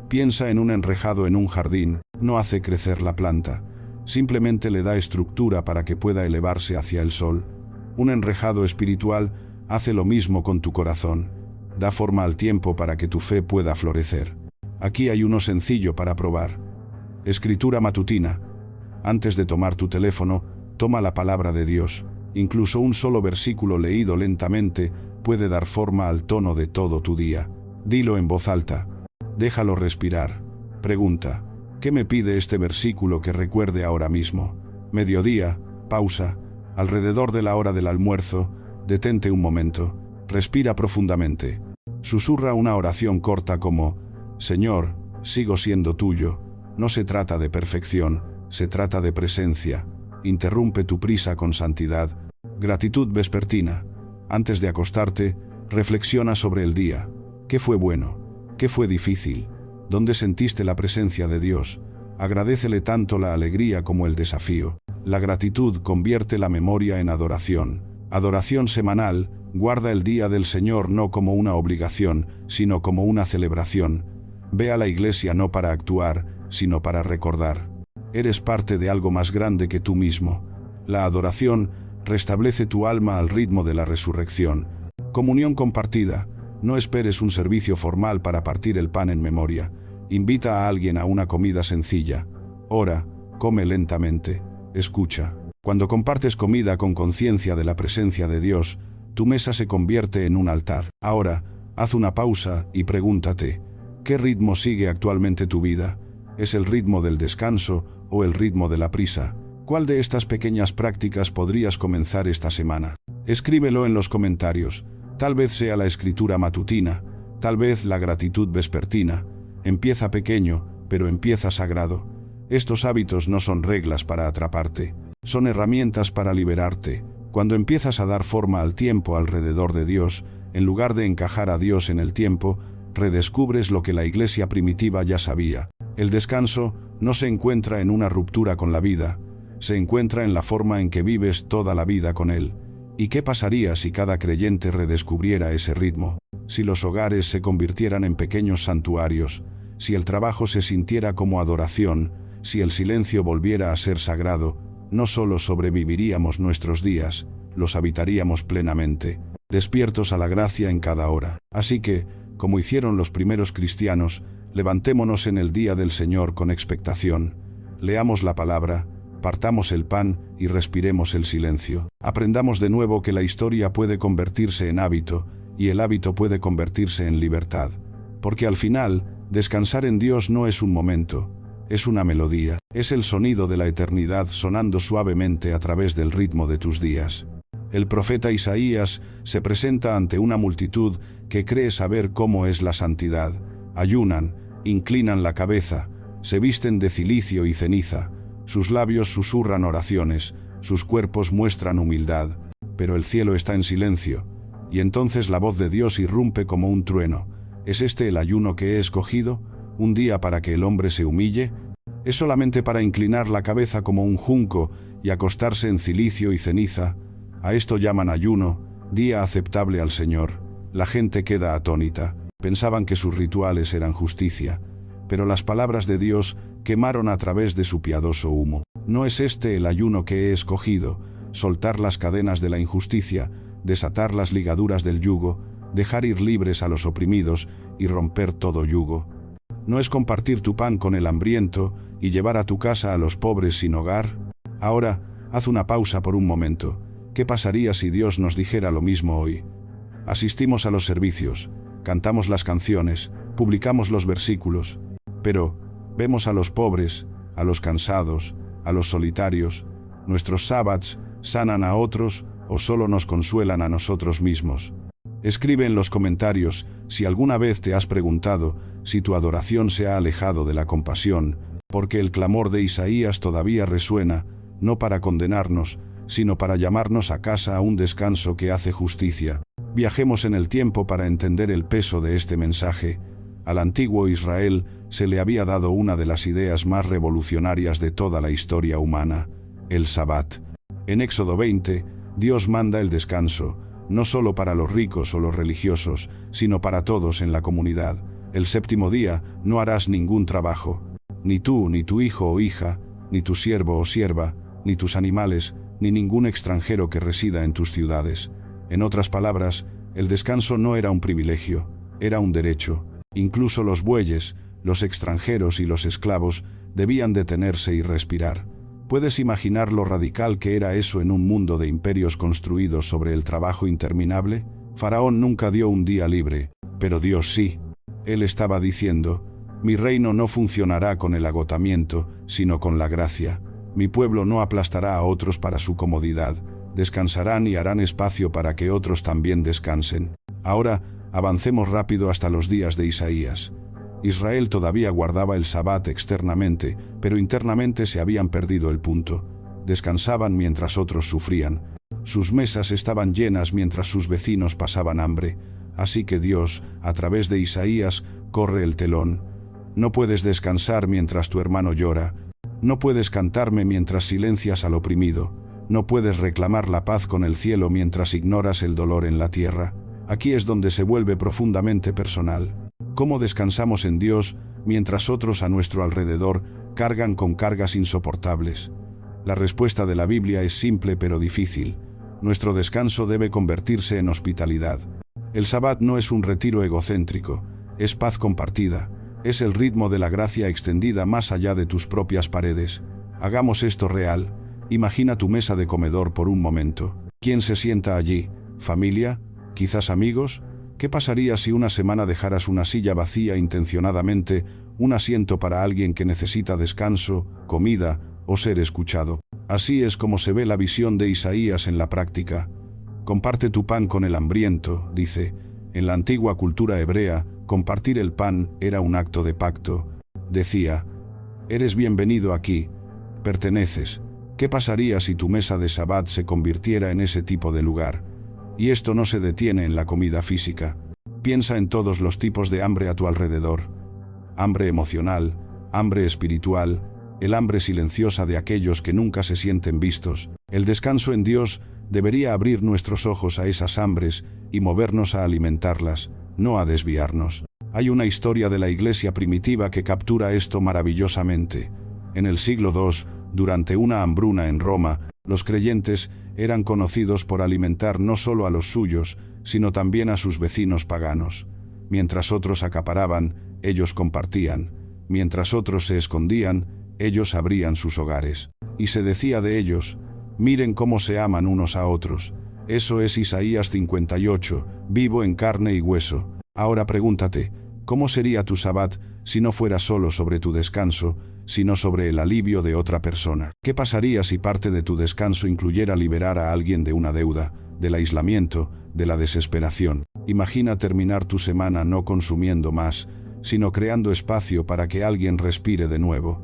Piensa en un enrejado en un jardín, no hace crecer la planta, simplemente le da estructura para que pueda elevarse hacia el sol. Un enrejado espiritual hace lo mismo con tu corazón, da forma al tiempo para que tu fe pueda florecer. Aquí hay uno sencillo para probar. Escritura matutina. Antes de tomar tu teléfono, toma la palabra de Dios. Incluso un solo versículo leído lentamente puede dar forma al tono de todo tu día. Dilo en voz alta. Déjalo respirar. Pregunta: ¿qué me pide este versículo que recuerde ahora mismo? Mediodía, pausa. Alrededor de la hora del almuerzo, detente un momento. Respira profundamente. Susurra una oración corta como: Señor, sigo siendo tuyo. No se trata de perfección, se trata de presencia. Interrumpe tu prisa con santidad. Gratitud vespertina. Antes de acostarte, reflexiona sobre el día. ¿Qué fue bueno? ¿Qué fue difícil? ¿Dónde sentiste la presencia de Dios? Agradécele tanto la alegría como el desafío. La gratitud convierte la memoria en adoración. Adoración semanal. Guarda el día del Señor no como una obligación, sino como una celebración. Ve a la iglesia no para actuar, sino para recordar. Eres parte de algo más grande que tú mismo. La adoración restablece tu alma al ritmo de la resurrección. Comunión compartida. No esperes un servicio formal para partir el pan en memoria. Invita a alguien a una comida sencilla. Ora, come lentamente, escucha. Cuando compartes comida con conciencia de la presencia de Dios, tu mesa se convierte en un altar. Ahora, haz una pausa y pregúntate, ¿qué ritmo sigue actualmente tu vida? ¿Es el ritmo del descanso o el ritmo de la prisa? ¿Cuál de estas pequeñas prácticas podrías comenzar esta semana? Escríbelo en los comentarios. Tal vez sea la escritura matutina, tal vez la gratitud vespertina. Empieza pequeño, pero empieza sagrado. Estos hábitos no son reglas para atraparte, son herramientas para liberarte. Cuando empiezas a dar forma al tiempo alrededor de Dios, en lugar de encajar a Dios en el tiempo, redescubres lo que la iglesia primitiva ya sabía. El descanso no se encuentra en una ruptura con la vida, se encuentra en la forma en que vives toda la vida con Él. ¿Y qué pasaría si cada creyente redescubriera ese ritmo? Si los hogares se convirtieran en pequeños santuarios, si el trabajo se sintiera como adoración, si el silencio volviera a ser sagrado, no solo sobreviviríamos nuestros días, los habitaríamos plenamente, despiertos a la gracia en cada hora. Así que, como hicieron los primeros cristianos, levantémonos en el día del Señor con expectación, leamos la palabra, partamos el pan y respiremos el silencio. Aprendamos de nuevo que la historia puede convertirse en hábito, y el hábito puede convertirse en libertad. Porque al final, descansar en Dios no es un momento, es una melodía, es el sonido de la eternidad sonando suavemente a través del ritmo de tus días. El profeta Isaías se presenta ante una multitud que cree saber cómo es la santidad. Ayunan, inclinan la cabeza, se visten de cilicio y ceniza, sus labios susurran oraciones, sus cuerpos muestran humildad, pero el cielo está en silencio, y entonces la voz de Dios irrumpe como un trueno. ¿Es este el ayuno que he escogido? ¿Un día para que el hombre se humille? ¿Es solamente para inclinar la cabeza como un junco y acostarse en cilicio y ceniza? A esto llaman ayuno, día aceptable al Señor. La gente queda atónita. Pensaban que sus rituales eran justicia, pero las palabras de Dios quemaron a través de su piadoso humo. ¿No es este el ayuno que he escogido? Soltar las cadenas de la injusticia, desatar las ligaduras del yugo, dejar ir libres a los oprimidos y romper todo yugo. ¿No es compartir tu pan con el hambriento y llevar a tu casa a los pobres sin hogar? Ahora, haz una pausa por un momento. ¿Qué pasaría si Dios nos dijera lo mismo hoy? Asistimos a los servicios, cantamos las canciones, publicamos los versículos, pero vemos a los pobres, a los cansados, a los solitarios. ¿Nuestros sábats sanan a otros o solo nos consuelan a nosotros mismos? Escribe en los comentarios si alguna vez te has preguntado si tu adoración se ha alejado de la compasión, porque el clamor de Isaías todavía resuena, no para condenarnos, sino para llamarnos a casa a un descanso que hace justicia. Viajemos en el tiempo para entender el peso de este mensaje. Al antiguo Israel se le había dado una de las ideas más revolucionarias de toda la historia humana, el Sabbat. En Éxodo 20, Dios manda el descanso, no solo para los ricos o los religiosos, sino para todos en la comunidad. El séptimo día no harás ningún trabajo, ni tú, ni tu hijo o hija, ni tu siervo o sierva, ni tus animales, ni ningún extranjero que resida en tus ciudades. En otras palabras, el descanso no era un privilegio, era un derecho. Incluso los bueyes, los extranjeros y los esclavos debían detenerse y respirar. ¿Puedes imaginar lo radical que era eso en un mundo de imperios construidos sobre el trabajo interminable? Faraón nunca dio un día libre, pero Dios sí. Él estaba diciendo, mi reino no funcionará con el agotamiento, sino con la gracia. Mi pueblo no aplastará a otros para su comodidad, descansarán y harán espacio para que otros también descansen. Ahora, avancemos rápido hasta los días de Isaías. Israel todavía guardaba el Sabbat externamente, pero internamente se habían perdido el punto. Descansaban mientras otros sufrían. Sus mesas estaban llenas mientras sus vecinos pasaban hambre. Así que Dios, a través de Isaías, corre el telón. No puedes descansar mientras tu hermano llora. No puedes cantarme mientras silencias al oprimido. No puedes reclamar la paz con el cielo mientras ignoras el dolor en la tierra. Aquí es donde se vuelve profundamente personal. ¿Cómo descansamos en Dios mientras otros a nuestro alrededor cargan con cargas insoportables? La respuesta de la Biblia es simple pero difícil. Nuestro descanso debe convertirse en hospitalidad. El Sabbat no es un retiro egocéntrico, es paz compartida, Es el ritmo de la gracia extendida más allá de tus propias paredes. Hagamos esto real. Imagina tu mesa de comedor por un momento. ¿Quién se sienta allí? ¿Familia? ¿Quizás amigos? ¿Qué pasaría si una semana dejaras una silla vacía intencionadamente, un asiento para alguien que necesita descanso, comida o ser escuchado? Así es como se ve la visión de Isaías en la práctica. Comparte tu pan con el hambriento, dice. En la antigua cultura hebrea, compartir el pan era un acto de pacto. Decía, eres bienvenido aquí, perteneces. ¿Qué pasaría si tu mesa de Sabbat se convirtiera en ese tipo de lugar? Y esto no se detiene en la comida física. Piensa en todos los tipos de hambre a tu alrededor. Hambre emocional, hambre espiritual, el hambre silenciosa de aquellos que nunca se sienten vistos. El descanso en Dios debería abrir nuestros ojos a esas hambres y movernos a alimentarlas, no a desviarnos. Hay una historia de la iglesia primitiva que captura esto maravillosamente. En el siglo II, durante una hambruna en Roma, los creyentes eran conocidos por alimentar no solo a los suyos, sino también a sus vecinos paganos. Mientras otros acaparaban, ellos compartían. Mientras otros se escondían, ellos abrían sus hogares. Y se decía de ellos, miren cómo se aman unos a otros. Eso es Isaías 58, vivo en carne y hueso. Ahora pregúntate, ¿cómo sería tu Sabbat si no fuera solo sobre tu descanso, sino sobre el alivio de otra persona? ¿Qué pasaría si parte de tu descanso incluyera liberar a alguien de una deuda, del aislamiento, de la desesperación? Imagina terminar tu semana no consumiendo más, sino creando espacio para que alguien respire de nuevo.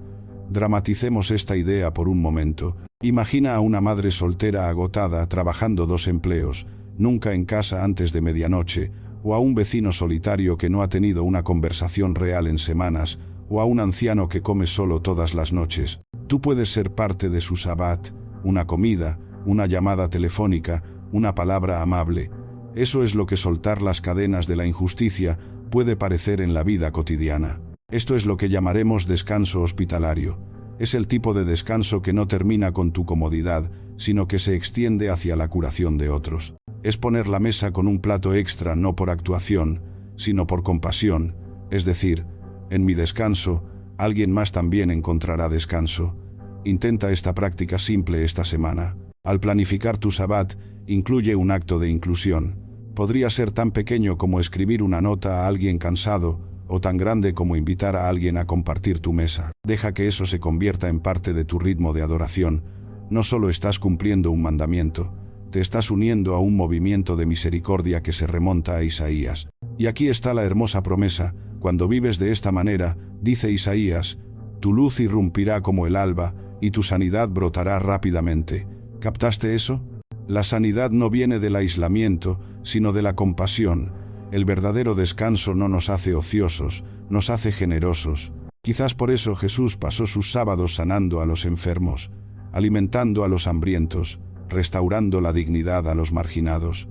Dramaticemos esta idea por un momento. Imagina a una madre soltera agotada trabajando 2 empleos, nunca en casa antes de medianoche, o a un vecino solitario que no ha tenido una conversación real en semanas, o a un anciano que come solo todas las noches. Tú puedes ser parte de su Sabbat, una comida, una llamada telefónica, una palabra amable. Eso es lo que soltar las cadenas de la injusticia puede parecer en la vida cotidiana. Esto es lo que llamaremos descanso hospitalario. Es el tipo de descanso que no termina con tu comodidad, sino que se extiende hacia la curación de otros. Es poner la mesa con un plato extra no por actuación, sino por compasión, es decir, en mi descanso, alguien más también encontrará descanso. Intenta esta práctica simple esta semana. Al planificar tu Sabbat, incluye un acto de inclusión. Podría ser tan pequeño como escribir una nota a alguien cansado, o tan grande como invitar a alguien a compartir tu mesa. Deja que eso se convierta en parte de tu ritmo de adoración. No solo estás cumpliendo un mandamiento, te estás uniendo a un movimiento de misericordia que se remonta a Isaías. Y aquí está la hermosa promesa. Cuando vives de esta manera, dice Isaías, tu luz irrumpirá como el alba, y tu sanidad brotará rápidamente. ¿Captaste eso? La sanidad no viene del aislamiento, sino de la compasión. El verdadero descanso no nos hace ociosos, nos hace generosos. Quizás por eso Jesús pasó sus sábados sanando a los enfermos, alimentando a los hambrientos, restaurando la dignidad a los marginados.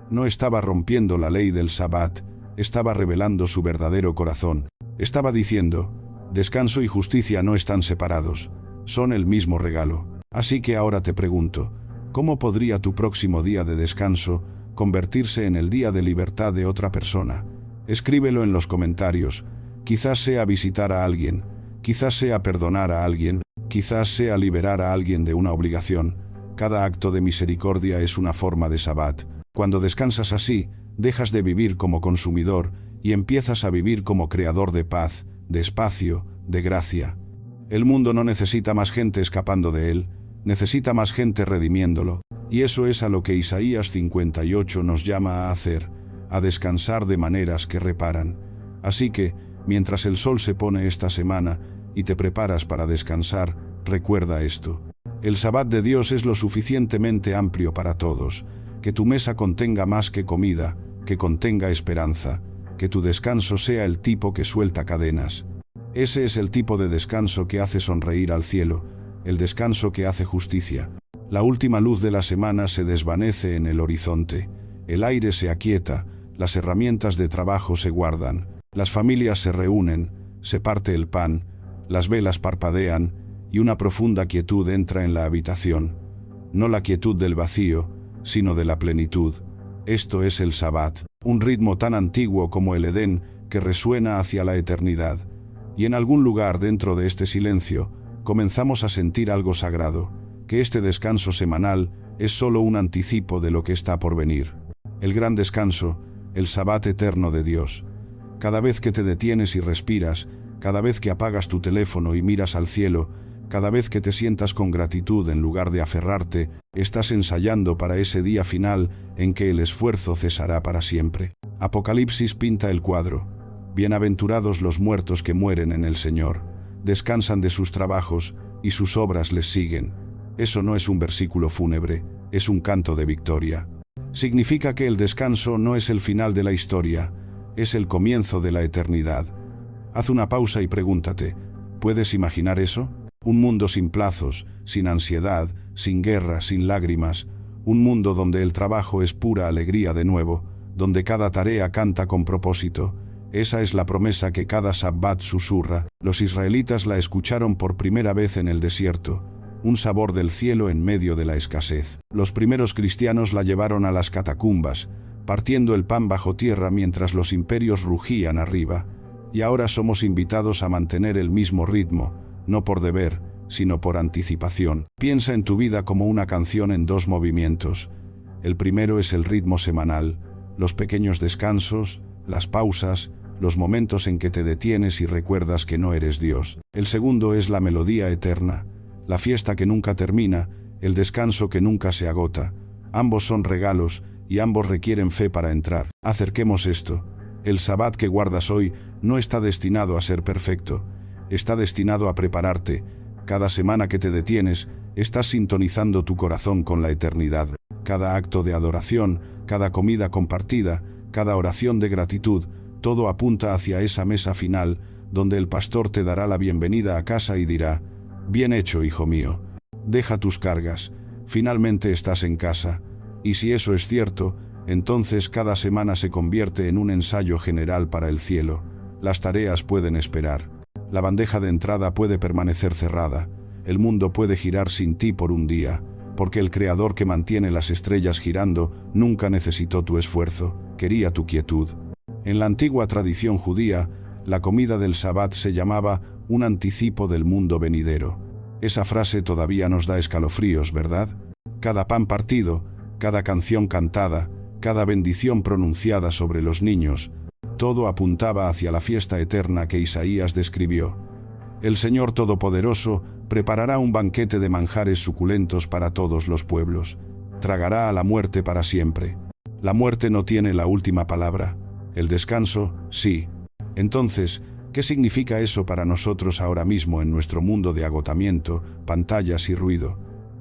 No estaba rompiendo la ley del Sabbat, estaba revelando su verdadero corazón. Estaba diciendo, descanso y justicia no están separados, son el mismo regalo. Así que ahora te pregunto, ¿cómo podría tu próximo día de descanso convertirse en el día de libertad de otra persona? Escríbelo en los comentarios. Quizás sea visitar a alguien, quizás sea perdonar a alguien, quizás sea liberar a alguien de una obligación. Cada acto de misericordia es una forma de Sabbat. Cuando descansas así, dejas de vivir como consumidor y empiezas a vivir como creador de paz, de espacio, de gracia. El mundo no necesita más gente escapando de él, necesita más gente redimiéndolo. Y eso es a lo que Isaías 58 nos llama a hacer, a descansar de maneras que reparan. Así que, mientras el sol se pone esta semana y te preparas para descansar, recuerda esto. El Sabbat de Dios es lo suficientemente amplio para todos, que tu mesa contenga más que comida, que contenga esperanza, que tu descanso sea el tipo que suelta cadenas. Ese es el tipo de descanso que hace sonreír al cielo, el descanso que hace justicia. La última luz de la semana se desvanece en el horizonte, el aire se aquieta, las herramientas de trabajo se guardan, las familias se reúnen, se parte el pan, las velas parpadean y una profunda quietud entra en la habitación. No la quietud del vacío, sino de la plenitud. Esto es el Sabbat, un ritmo tan antiguo como el Edén que resuena hacia la eternidad. Y en algún lugar dentro de este silencio, comenzamos a sentir algo sagrado, que este descanso semanal es solo un anticipo de lo que está por venir. El gran descanso, el Sabbat eterno de Dios. Cada vez que te detienes y respiras, cada vez que apagas tu teléfono y miras al cielo, cada vez que te sientas con gratitud en lugar de aferrarte, estás ensayando para ese día final en que el esfuerzo cesará para siempre. Apocalipsis pinta el cuadro. Bienaventurados los muertos que mueren en el Señor, descansan de sus trabajos y sus obras les siguen. Eso no es un versículo fúnebre, es un canto de victoria. Significa que el descanso no es el final de la historia, es el comienzo de la eternidad. Haz una pausa y pregúntate, ¿puedes imaginar eso? Un mundo sin plazos, sin ansiedad, sin guerra, sin lágrimas. Un mundo donde el trabajo es pura alegría de nuevo, donde cada tarea canta con propósito. Esa es la promesa que cada Sabbat susurra. Los israelitas la escucharon por primera vez en el desierto. Un sabor del cielo en medio de la escasez. Los primeros cristianos la llevaron a las catacumbas, partiendo el pan bajo tierra mientras los imperios rugían arriba. Y ahora somos invitados a mantener el mismo ritmo, no por deber, sino por anticipación. Piensa en tu vida como una canción en dos movimientos. El primero es el ritmo semanal, los pequeños descansos, las pausas, los momentos en que te detienes y recuerdas que no eres Dios. El segundo es la melodía eterna, la fiesta que nunca termina, el descanso que nunca se agota. Ambos son regalos y ambos requieren fe para entrar. Acerquemos esto. El Sabbat que guardas hoy no está destinado a ser perfecto, está destinado a prepararte. Cada semana que te detienes, estás sintonizando tu corazón con la eternidad. Cada acto de adoración, cada comida compartida, cada oración de gratitud, todo apunta hacia esa mesa final, donde el pastor te dará la bienvenida a casa y dirá, «Bien hecho, hijo mío. Deja tus cargas. Finalmente estás en casa». Y si eso es cierto, entonces cada semana se convierte en un ensayo general para el cielo. Las tareas pueden esperar. La bandeja de entrada puede permanecer cerrada. El mundo puede girar sin ti por un día, porque el Creador que mantiene las estrellas girando nunca necesitó tu esfuerzo, quería tu quietud. En la antigua tradición judía, la comida del Sabbat se llamaba un anticipo del mundo venidero. Esa frase todavía nos da escalofríos, ¿verdad? Cada pan partido, cada canción cantada, cada bendición pronunciada sobre los niños, todo apuntaba hacia la fiesta eterna que Isaías describió. El Señor Todopoderoso preparará un banquete de manjares suculentos para todos los pueblos. Tragará a la muerte para siempre. La muerte no tiene la última palabra. El descanso, sí. Entonces, ¿qué significa eso para nosotros ahora mismo en nuestro mundo de agotamiento, pantallas y ruido?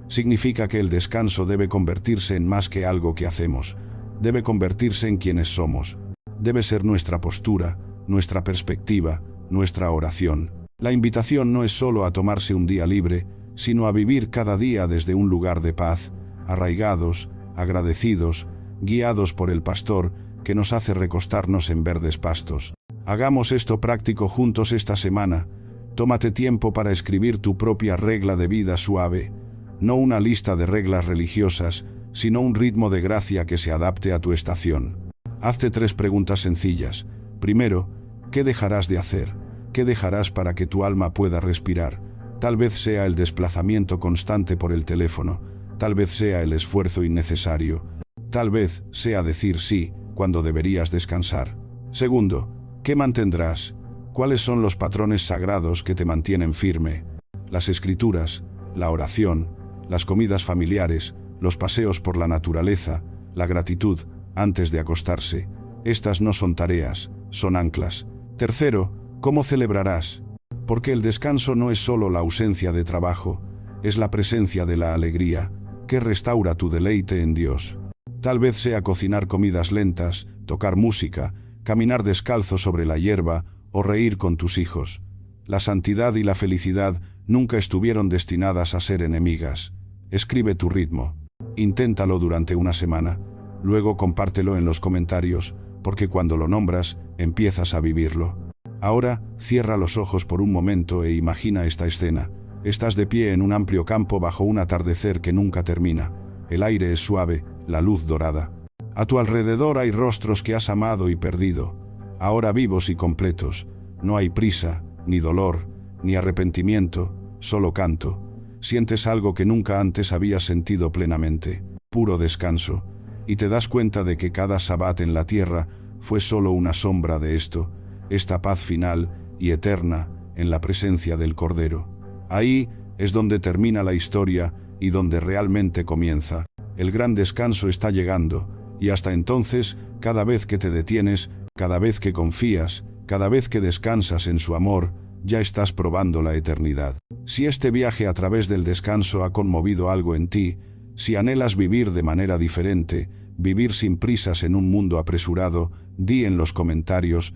Significa que el descanso debe convertirse en más que algo que hacemos. Debe convertirse en quienes somos. Debe ser nuestra postura, nuestra perspectiva, nuestra oración. La invitación no es solo a tomarse un día libre, sino a vivir cada día desde un lugar de paz, arraigados, agradecidos, guiados por el pastor que nos hace recostarnos en verdes pastos. Hagamos esto práctico juntos esta semana. Tómate tiempo para escribir tu propia regla de vida suave, no una lista de reglas religiosas, sino un ritmo de gracia que se adapte a tu estación. Hazte 3 preguntas sencillas. Primero, ¿qué dejarás de hacer? ¿Qué dejarás para que tu alma pueda respirar? Tal vez sea el desplazamiento constante por el teléfono, tal vez sea el esfuerzo innecesario, tal vez sea decir sí cuando deberías descansar. Segundo, ¿qué mantendrás? ¿Cuáles son los patrones sagrados que te mantienen firme? Las escrituras, la oración, las comidas familiares, los paseos por la naturaleza, la gratitud antes de acostarse. Estas no son tareas, son anclas. Tercero, ¿cómo celebrarás? Porque el descanso no es solo la ausencia de trabajo, es la presencia de la alegría, que restaura tu deleite en Dios. Tal vez sea cocinar comidas lentas, tocar música, caminar descalzo sobre la hierba o reír con tus hijos. La santidad y la felicidad nunca estuvieron destinadas a ser enemigas. Escribe tu ritmo. Inténtalo durante una semana. Luego compártelo en los comentarios, porque cuando lo nombras, empiezas a vivirlo. Ahora, cierra los ojos por un momento e imagina esta escena. Estás de pie en un amplio campo bajo un atardecer que nunca termina. El aire es suave, la luz dorada. A tu alrededor hay rostros que has amado y perdido, ahora vivos y completos. No hay prisa, ni dolor, ni arrepentimiento, solo canto. Sientes algo que nunca antes habías sentido plenamente, puro descanso, y te das cuenta de que cada sabbat en la tierra fue solo una sombra de esto, esta paz final y eterna en la presencia del Cordero. Ahí es donde termina la historia y donde realmente comienza. El gran descanso está llegando, y hasta entonces, cada vez que te detienes, cada vez que confías, cada vez que descansas en su amor, ya estás probando la eternidad. Si este viaje a través del descanso ha conmovido algo en ti, si anhelas vivir de manera diferente, vivir sin prisas en un mundo apresurado, di en los comentarios: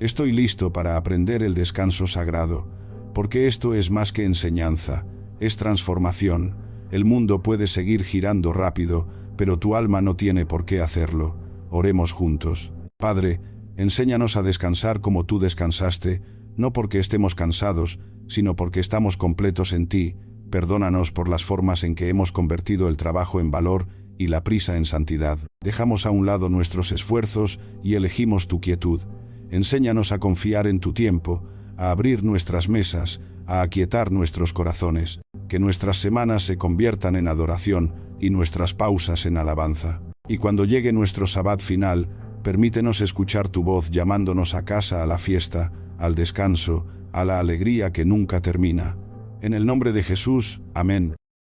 estoy listo para aprender el descanso sagrado, porque esto es más que enseñanza, es transformación. El mundo puede seguir girando rápido, pero tu alma no tiene por qué hacerlo. Oremos juntos. Padre, enséñanos a descansar como tú descansaste, no porque estemos cansados, sino porque estamos completos en ti. Perdónanos por las formas en que hemos convertido el trabajo en valor y la prisa en santidad. Dejamos a un lado nuestros esfuerzos y elegimos tu quietud. Enséñanos a confiar en tu tiempo, a abrir nuestras mesas, a aquietar nuestros corazones, que nuestras semanas se conviertan en adoración y nuestras pausas en alabanza. Y cuando llegue nuestro sabbat final, permítenos escuchar tu voz llamándonos a casa, a la fiesta, al descanso, a la alegría que nunca termina. En el nombre de Jesús, amén.